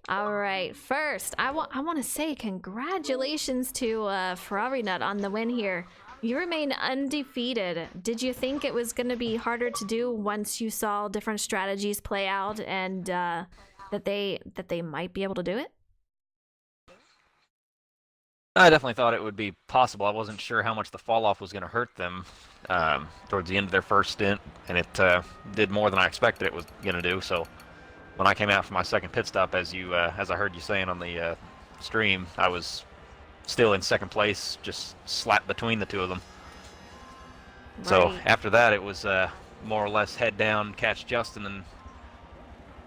All right, first, I want to say congratulations to Ferrari Nut on the win here. You remain undefeated. Did you think it was going to be harder to do once you saw different strategies play out and that they might be able to do it? I definitely thought it would be possible. I wasn't sure how much the fall off was going to hurt them towards the end of their first stint, and it did more than I expected it was going to do. So when I came out for my second pit stop, as I heard you saying on the stream, I was still in second place, just slapped between the two of them. Right. So after that, it was more or less head down, catch Justin, and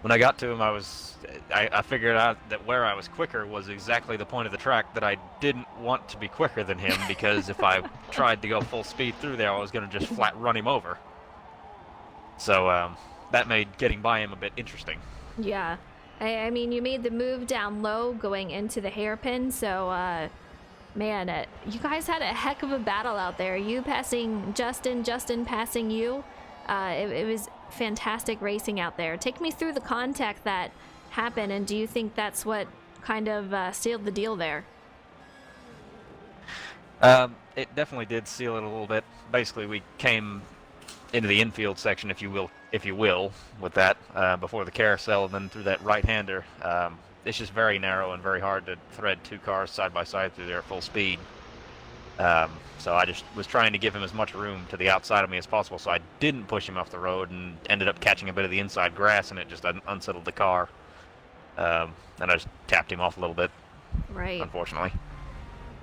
when I got to him, I figured out that where I was quicker was exactly the point of the track that I didn't want to be quicker than him, because if I tried to go full speed through there, I was going to just flat run him over. So that made getting by him a bit interesting. Yeah. I mean, you made the move down low going into the hairpin, so man, you guys had a heck of a battle out there. You passing Justin, Justin passing you. It was fantastic racing out there. Take me through the contact that happened, and do you think that's what kind of sealed the deal there? It definitely did seal it a little bit. Basically, we came into the infield section, if you will, with that before the carousel, and then through that right-hander. It's just very narrow and very hard to thread two cars side by side through there at full speed. So I just was trying to give him as much room to the outside of me as possible, so I didn't push him off the road, and ended up catching a bit of the inside grass, and it just unsettled the car. And I just tapped him off a little bit, right? Unfortunately.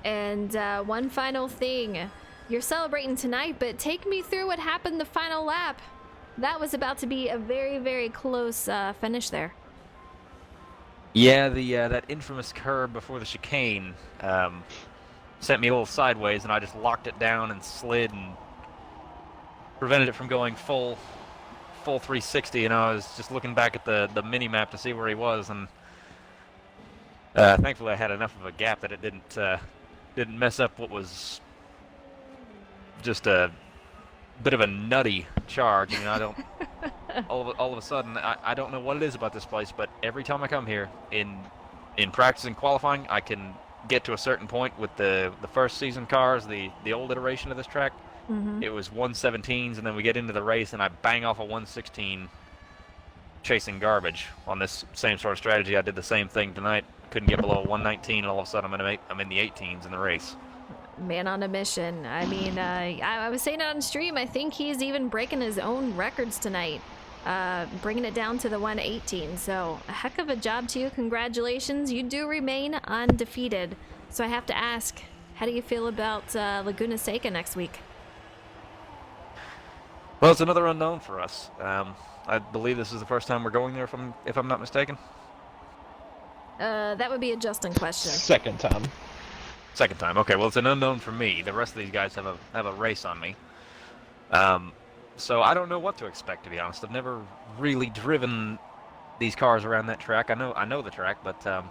And one final thing. You're celebrating tonight, but take me through what happened the final lap. That was about to be a very, very close finish there. Yeah, that infamous curb before the chicane sent me a little sideways, and I just locked it down and slid and prevented it from going full 360. And I was just looking back at the mini map to see where he was, and thankfully I had enough of a gap that it didn't mess up what was just a bit of a nutty charge. I don't all of a sudden, I don't know what it is about this place, but every time I come here in practice and qualifying, I can get to a certain point with the first season cars, the old iteration of this track. Mm-hmm. It was 117s, and then we get into the race and I bang off a 116 chasing garbage. On this same sort of strategy, I did the same thing tonight. Couldn't get below 119, and all of a sudden I'm in the 18s in the race. Man on a mission. I mean, I was saying it on stream, I think he's even breaking his own records tonight, bringing it down to the 118. So a heck of a job to you. Congratulations. You do remain undefeated. So I have to ask, how do you feel about Laguna Seca next week? Well, it's another unknown for us. I believe this is the first time we're going there, if I'm not mistaken. That would be a Justin question. Second time. Second time. Okay, well, it's an unknown for me. The rest of these guys have a race on me. So I don't know what to expect, to be honest. I've never really driven these cars around that track. I know the track, but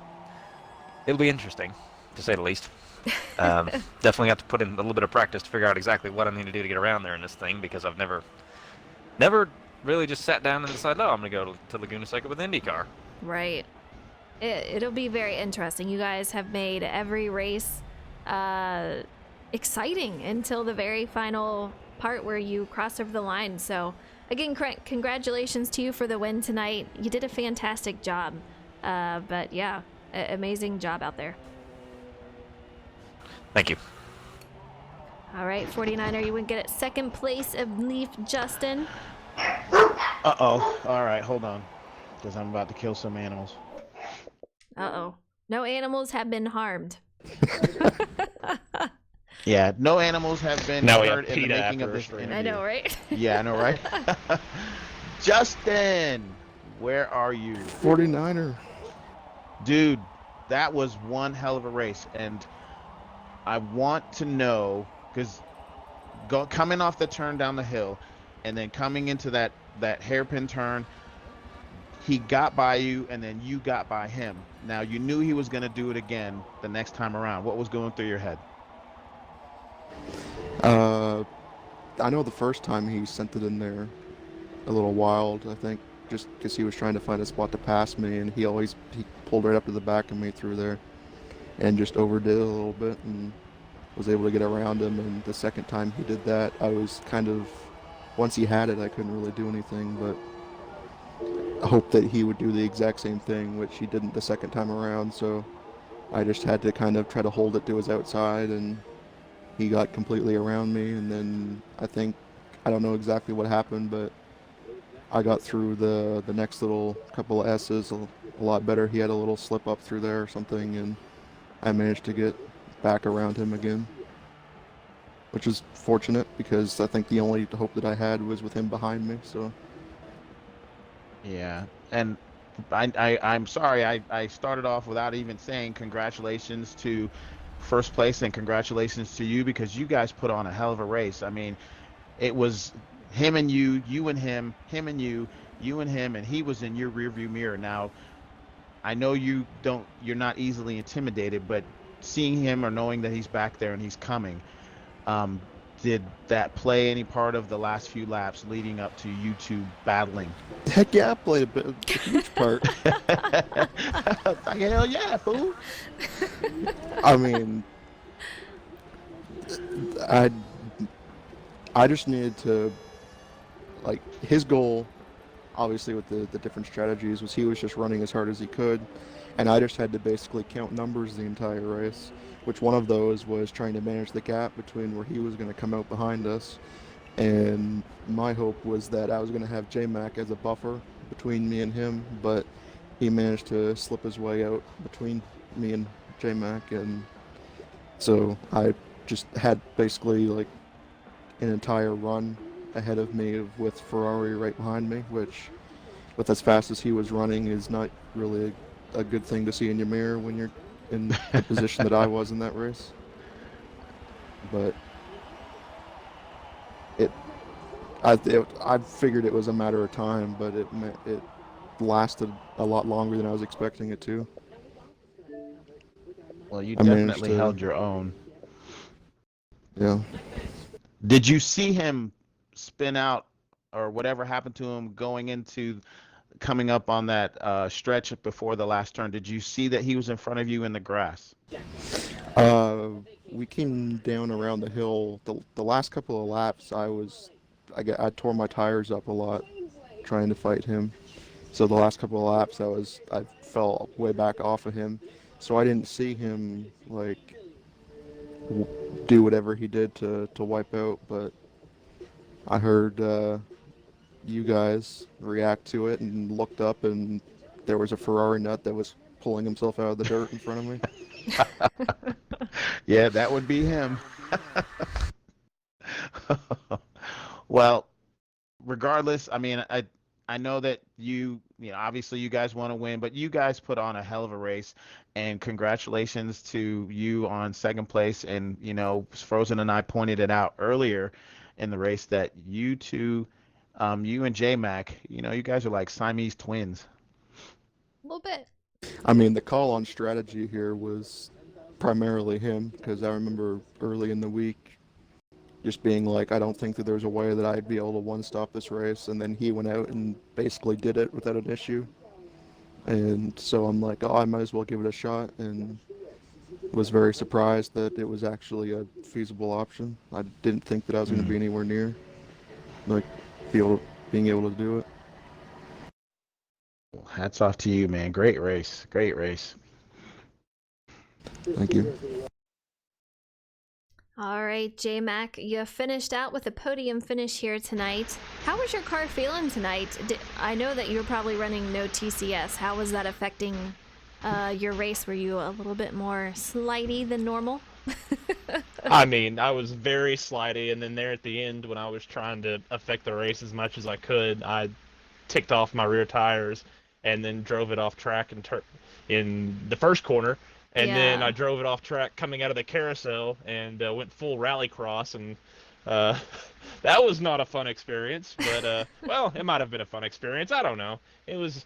it'll be interesting, to say the least. Definitely have to put in a little bit of practice to figure out exactly what I need to do to get around there in this thing, because I've never really just sat down and decided, oh, I'm going to go to Laguna Seca with Indycar. Right. It'll be very interesting. You guys have made every race exciting until the very final part where you cross over the line. So again, congratulations to you for the win tonight. You did a fantastic job. But yeah, amazing job out there. Thank you. All right, 49er, you would get it. Second place of Leaf Justin. Uh-oh. All right, hold on. because I'm about to kill some animals. Uh-oh. No animals have been harmed. Yeah, no animals have been Now we have hurt in the PETA making of after this us, right? interview. I know, right? Yeah, I know, right? Justin, where are you? 49er. Dude, that was one hell of a race, and I want to know, because coming off the turn down the hill, and then coming into that hairpin turn, he got by you, and then you got by him. Now, you knew he was going to do it again the next time around. What was going through your head? I know the first time he sent it in there a little wild, I think, just because he was trying to find a spot to pass me, and he pulled right up to the back of me through there and just overdid it a little bit and was able to get around him. And the second time he did that, I was kind of, once he had it, I couldn't really do anything, but I hoped that he would do the exact same thing, which he didn't the second time around, so I just had to kind of try to hold it to his outside, and he got completely around me. And then I don't know exactly what happened, but I got through the next little couple of S's a lot better. He had a little slip up through there or something, and I managed to get back around him again, which is fortunate because I think the only hope that I had was with him behind me. So Yeah, and I'm sorry I started off without even saying congratulations to first place and congratulations to you, because you guys put on a hell of a race. I mean, it was him and you and him and you and him, and he was in your rearview mirror. Now, I know you're not easily intimidated, but seeing him or knowing that he's back there and he's coming, did that play any part of the last few laps leading up to you two battling? heck yeah, I played a huge part. Hell yeah, fool. I mean, I just needed to, like, his goal, obviously with the different strategies, was he was just running as hard as he could, and I just had to basically count numbers the entire race, which one of those was trying to manage the gap between where he was going to come out behind us, and my hope was that I was going to have J-Mac as a buffer between me and him, but he managed to slip his way out between me and J-Mac, and so I just had basically like an entire run ahead of me with Ferrari right behind me, which with as fast as he was running is not really a good thing to see in your mirror when you're in the position that I was in that race. But I figured it was a matter of time, but it lasted a lot longer than I was expecting it to. Well, you I definitely held your own. Yeah. Did you see him spin out or whatever happened to him coming up on that stretch before the last turn? Did you see that he was in front of you in the grass? We came down around the hill. The last couple of laps, I tore my tires up a lot trying to fight him. So the last couple of laps, I fell way back off of him. So I didn't see him like do whatever he did to wipe out, but I heard you guys react to it and looked up, and there was a Ferrari nut that was pulling himself out of the dirt in front of me. Yeah, that would be him. Well, regardless, I mean, I know that you know, obviously you guys want to win, but you guys put on a hell of a race, and congratulations to you on second place. And, you know, Frozen and I pointed it out earlier in the race that you two, you and J-Mac, you know, you guys are like Siamese twins. A little bit. I mean, the call on strategy here was primarily him, because I remember early in the week just being like, I don't think that there's a way that I'd be able to one-stop this race, and then he went out and basically did it without an issue. And so I'm like, oh, I might as well give it a shot, and was very surprised that it was actually a feasible option. I didn't think that I was going to be anywhere near like being able to do it. Well, hats off to you, man. Great race. Great race. Thank you. All right, J-Mac, you finished out with a podium finish here tonight. How was your car feeling tonight? I know that you were probably running no TCS. How was that affecting your race? Were you a little bit more slidey than normal? I mean, I was very slidey, and then there at the end, when I was trying to affect the race as much as I could, I ticked off my rear tires and then drove it off track in the first corner. And then I drove it off track coming out of the carousel and went full rallycross, and that was not a fun experience. But well, it might have been a fun experience. I don't know. It was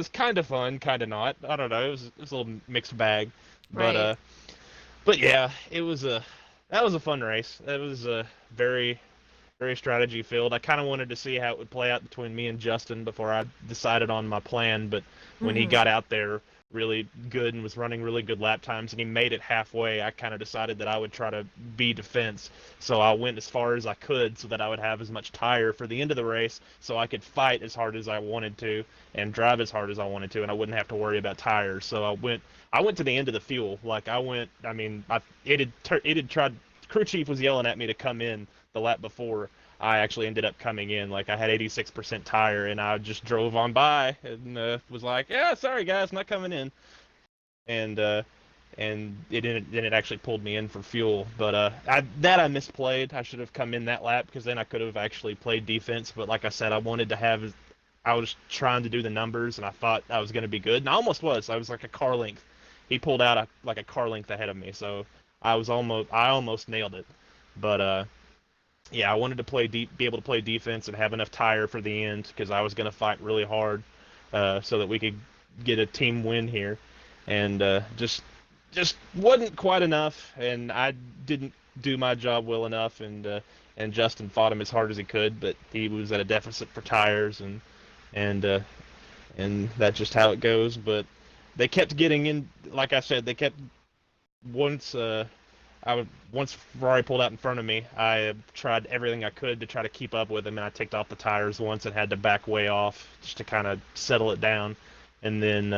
kind of fun, kind of not. I don't know. It was a little mixed bag. Right. But yeah, that was a fun race. That was a very strategy filled. I kind of wanted to see how it would play out between me and Justin before I decided on my plan, but when he got out there really good and was running really good lap times and he made it halfway, I kind of decided that I would try to be defense. So I went as far as I could so that I would have as much tire for the end of the race so I could fight as hard as I wanted to and drive as hard as I wanted to, and I wouldn't have to worry about tires. So I went to the end of the fuel. Like it had tried. Crew chief was yelling at me to come in the lap before. I actually ended up coming in. Like, I had 86% tire, and I just drove on by and was like, "Yeah, sorry guys, not coming in." And it actually pulled me in for fuel. But I misplayed. I should have come in that lap because then I could have actually played defense. But like I said, I was trying to do the numbers, and I thought I was going to be good, and I almost was. I was like a car length. He pulled out like a car length ahead of me, so I almost nailed it. But yeah, I wanted to be able to play defense and have enough tire for the end because I was going to fight really hard so that we could get a team win here, and just wasn't quite enough, and I didn't do my job well enough, and Justin fought him as hard as he could, but he was at a deficit for tires, and that's just how it goes. But they kept getting in, like I said, once Ferrari pulled out in front of me, I tried everything I could to try to keep up with him, and I ticked off the tires once and had to back way off just to kind of settle it down. And then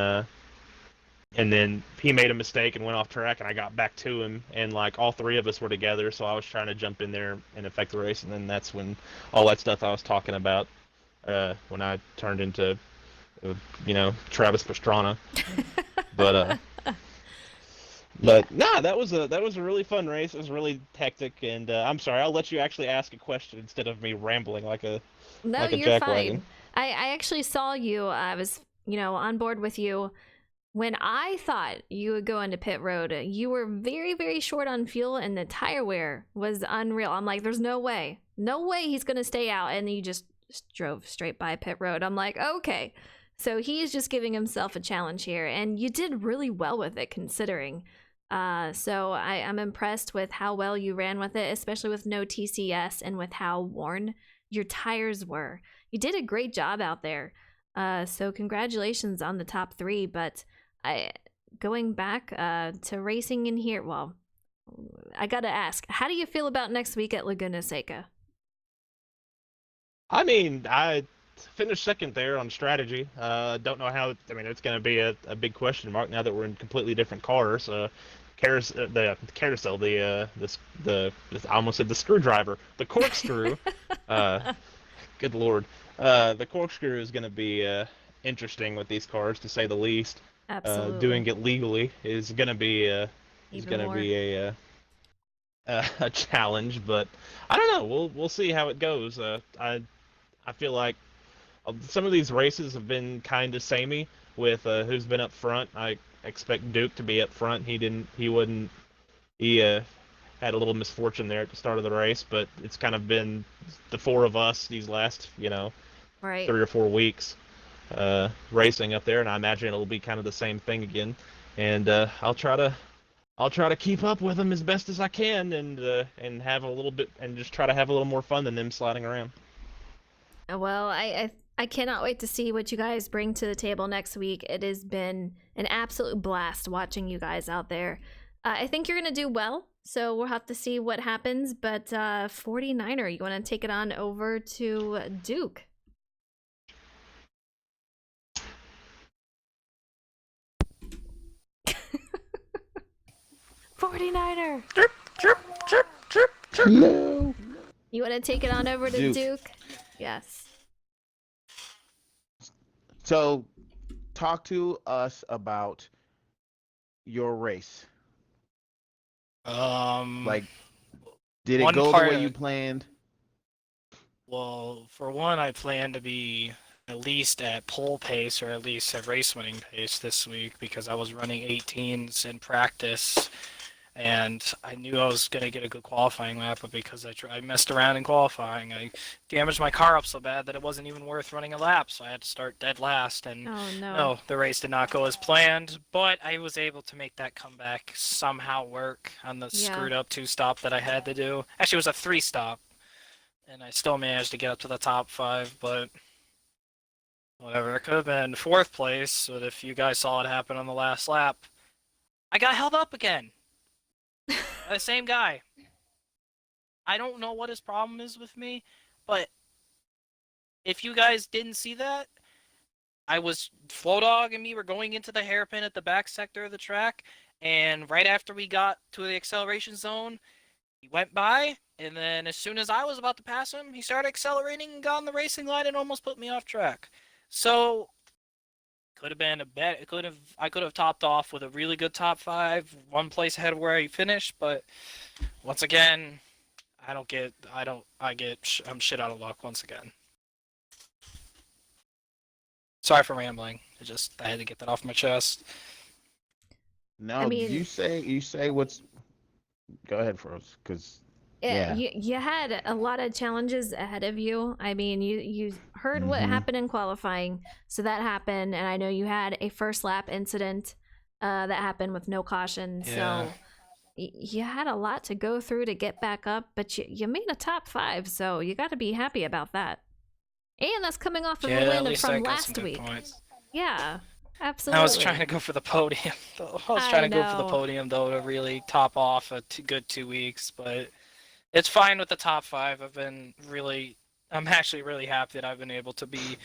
he made a mistake and went off track, and I got back to him, and like all three of us were together, so I was trying to jump in there and affect the race, and then that's when all that stuff I was talking about, when I turned into, Travis Pastrana. But nah, that was a really fun race. It was really hectic, and I'm sorry. I'll let you actually ask a question instead of me rambling like a You're jackwagon. fine. I actually saw you. I was on board with you when I thought you would go into pit road. You were very, very short on fuel, and the tire wear was unreal. I'm like, there's no way he's gonna stay out, and you just drove straight by pit road. I'm like, okay. So he's just giving himself a challenge here, and you did really well with it considering. So I'm impressed with how well you ran with it, especially with no TCS and with how worn your tires were. You did a great job out there. So congratulations on the top 3. But going back to racing in here, well, I gotta ask, how do you feel about next week at Laguna Seca? I mean, I finished second there on strategy. Don't know how. I mean, it's going to be a big question mark now that we're in completely different cars. The carousel, I almost said the screwdriver, the corkscrew. Good lord, the corkscrew is going to be interesting with these cars, to say the least. Absolutely. Doing it legally is going to be a challenge, but I don't know. We'll see how it goes. I feel like some of these races have been kind of samey with who's been up front. I expect Duke to be up front. He had a little misfortune there at the start of the race, but it's kind of been the four of us these last, Right. 3 or 4 weeks racing up there, and I imagine it'll be kind of the same thing again. And I'll try to keep up with them as best as I can, and have a little bit, and just try to have a little more fun than them sliding around. Well, I cannot wait to see what you guys bring to the table next week. It has been an absolute blast watching you guys out there. I think you're going to do well, so we'll have to see what happens. But 49er, you want to take it on over to Duke? '49er! Chirp, chirp, chirp. Hello. You want to take it on over to Duke. Duke? Yes. So, talk to us about your race. Like, did it one go the part way of- you planned? Well, for one, I plan to be at least at pole pace or at least at race winning pace this week because I was running 18s in practice and I knew I was going to get a good qualifying lap, but because I messed around in qualifying, I damaged my car up so bad that it wasn't even worth running a lap, so I had to start dead last, and Oh no. no, the race did not go as planned, but I was able to make that comeback somehow work on the Yeah. screwed up 2-stop that I had to do. Actually, it was a 3-stop, and I still managed to get up to the top 5, but whatever. It could have been 4th place, but if you guys saw it happen on the last lap, I got held up again. By the same guy. I don't know what his problem is with me, but if you guys didn't see that, Flow Dog and me were going into the hairpin at the back sector of the track, and right after we got to the acceleration zone, he went by, and then as soon as I was about to pass him, he started accelerating and got on the racing line and almost put me off track. So could have been I could have topped off with a really good top 5, one place ahead of where I finished, but once again, I'm shit out of luck once again. Sorry for rambling. I had to get that off my chest. No, I mean- you say what's. Go ahead, Froze, because Yeah. You had a lot of challenges ahead of you. I mean, you heard what Mhm. happened in qualifying, so that happened, and I know you had a first lap incident that happened with no caution. Yeah. So you had a lot to go through to get back up, but you made a top 5, so you got to be happy about that. And that's coming off of Yeah, a at win least I from got some last good week. points. Yeah, absolutely. I was trying to go for the podium, though. I was I trying to go for the know. podium, though, to really top off a good 2 weeks, but it's fine with the top 5. I'm actually really happy that I've been able to be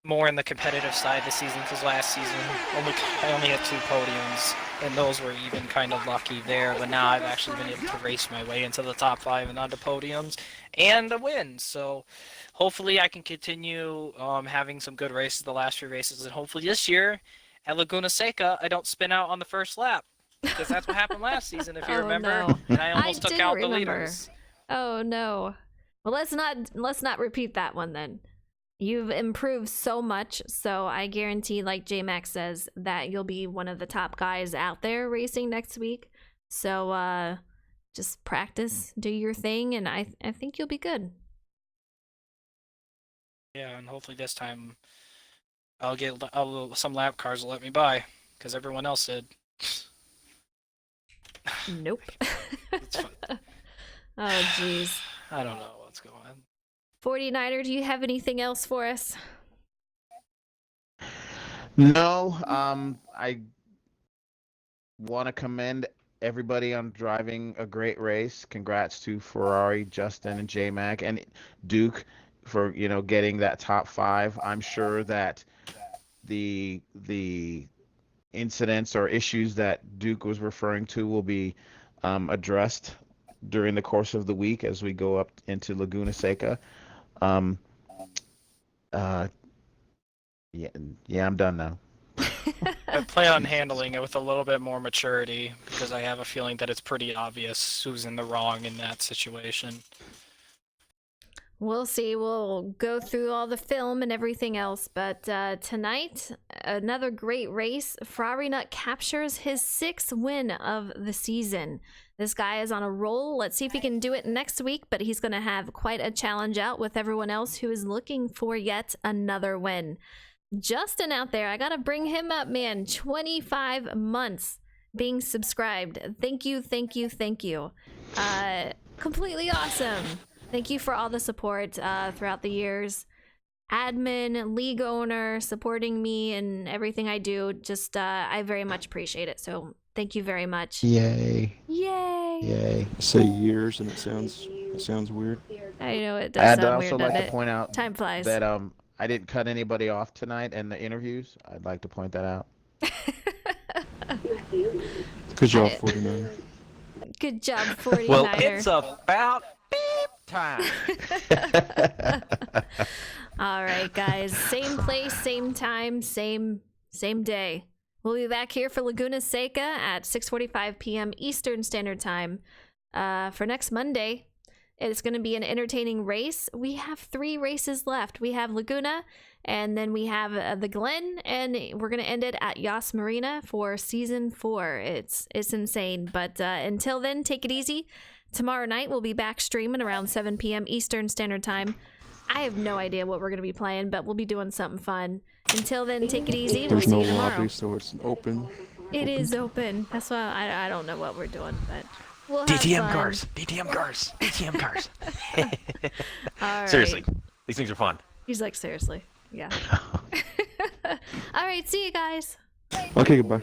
more in the competitive side this season, because last season I only had 2 podiums, and those were even kind of lucky there, but now I've actually been able to race my way into the top 5 and onto podiums and a win, so hopefully I can continue having some good races the last few races, and hopefully this year at Laguna Seca I don't spin out on the first lap, because that's what happened last season, if you Oh, remember, no. and I almost took did out remember. the leaders. Oh no. Well, let's not repeat that one then. You've improved so much, so I guarantee, like J-Max says, that you'll be one of the top guys out there racing next week. So just practice, do your thing, and I think you'll be good. Yeah, and hopefully this time I'll get some lap cars will let me by, because everyone else did. Nope. It's fun. Oh jeez. I don't know what's going on. 49er, do you have anything else for us? No, I want to commend everybody on driving a great race. Congrats to Ferrari, Justin, and J-Mac, and Duke for getting that top 5. I'm sure that the incidents or issues that Duke was referring to will be addressed during the course of the week as we go up into Laguna Seca. Yeah, I'm done now. I plan on handling it with a little bit more maturity, because I have a feeling that it's pretty obvious who's in the wrong in that situation. We'll see. We'll go through all the film and everything else. But tonight, another great race. Ferrari Nut captures his 6th win of the season. This guy is on a roll. Let's see if he can do it next week. But he's going to have quite a challenge out with everyone else who is looking for yet another win. Justin out there, I got to bring him up, man. 25 months being subscribed. Thank you, thank you, thank you. Completely awesome. Thank you for all the support throughout the years. Admin, league owner, supporting me and everything I do. Just, I very much appreciate it. So thank you very much. Yay! Yay! Yay! I say years, and it sounds weird. I know it does I'd sound also weird, like doesn't to it? point out Time flies. that I didn't cut anybody off tonight in the interviews. I'd like to point that out. Because you're all 49. Good job, 49er. Well, it's about beep time. All right, guys. Same place, same time, same day. We'll be back here for Laguna Seca at 6:45 p.m. Eastern Standard Time for next Monday. It's going to be an entertaining race. We have 3 races left. We have Laguna, and then we have the Glen, and we're going to end it at Yas Marina for Season 4. It's insane. But until then, take it easy. Tomorrow night, we'll be back streaming around 7 p.m. Eastern Standard Time. I have no idea what we're going to be playing, but we'll be doing something fun. Until then, take it easy. There's We'll no see you tomorrow. lobby, so it's open. It is open. That's why I don't know what we're doing, but we'll have DTM fun. cars. DTM cars. DTM cars. All right. Seriously, these things are fun. He's like, seriously. Yeah. All right. See you guys. Okay, goodbye.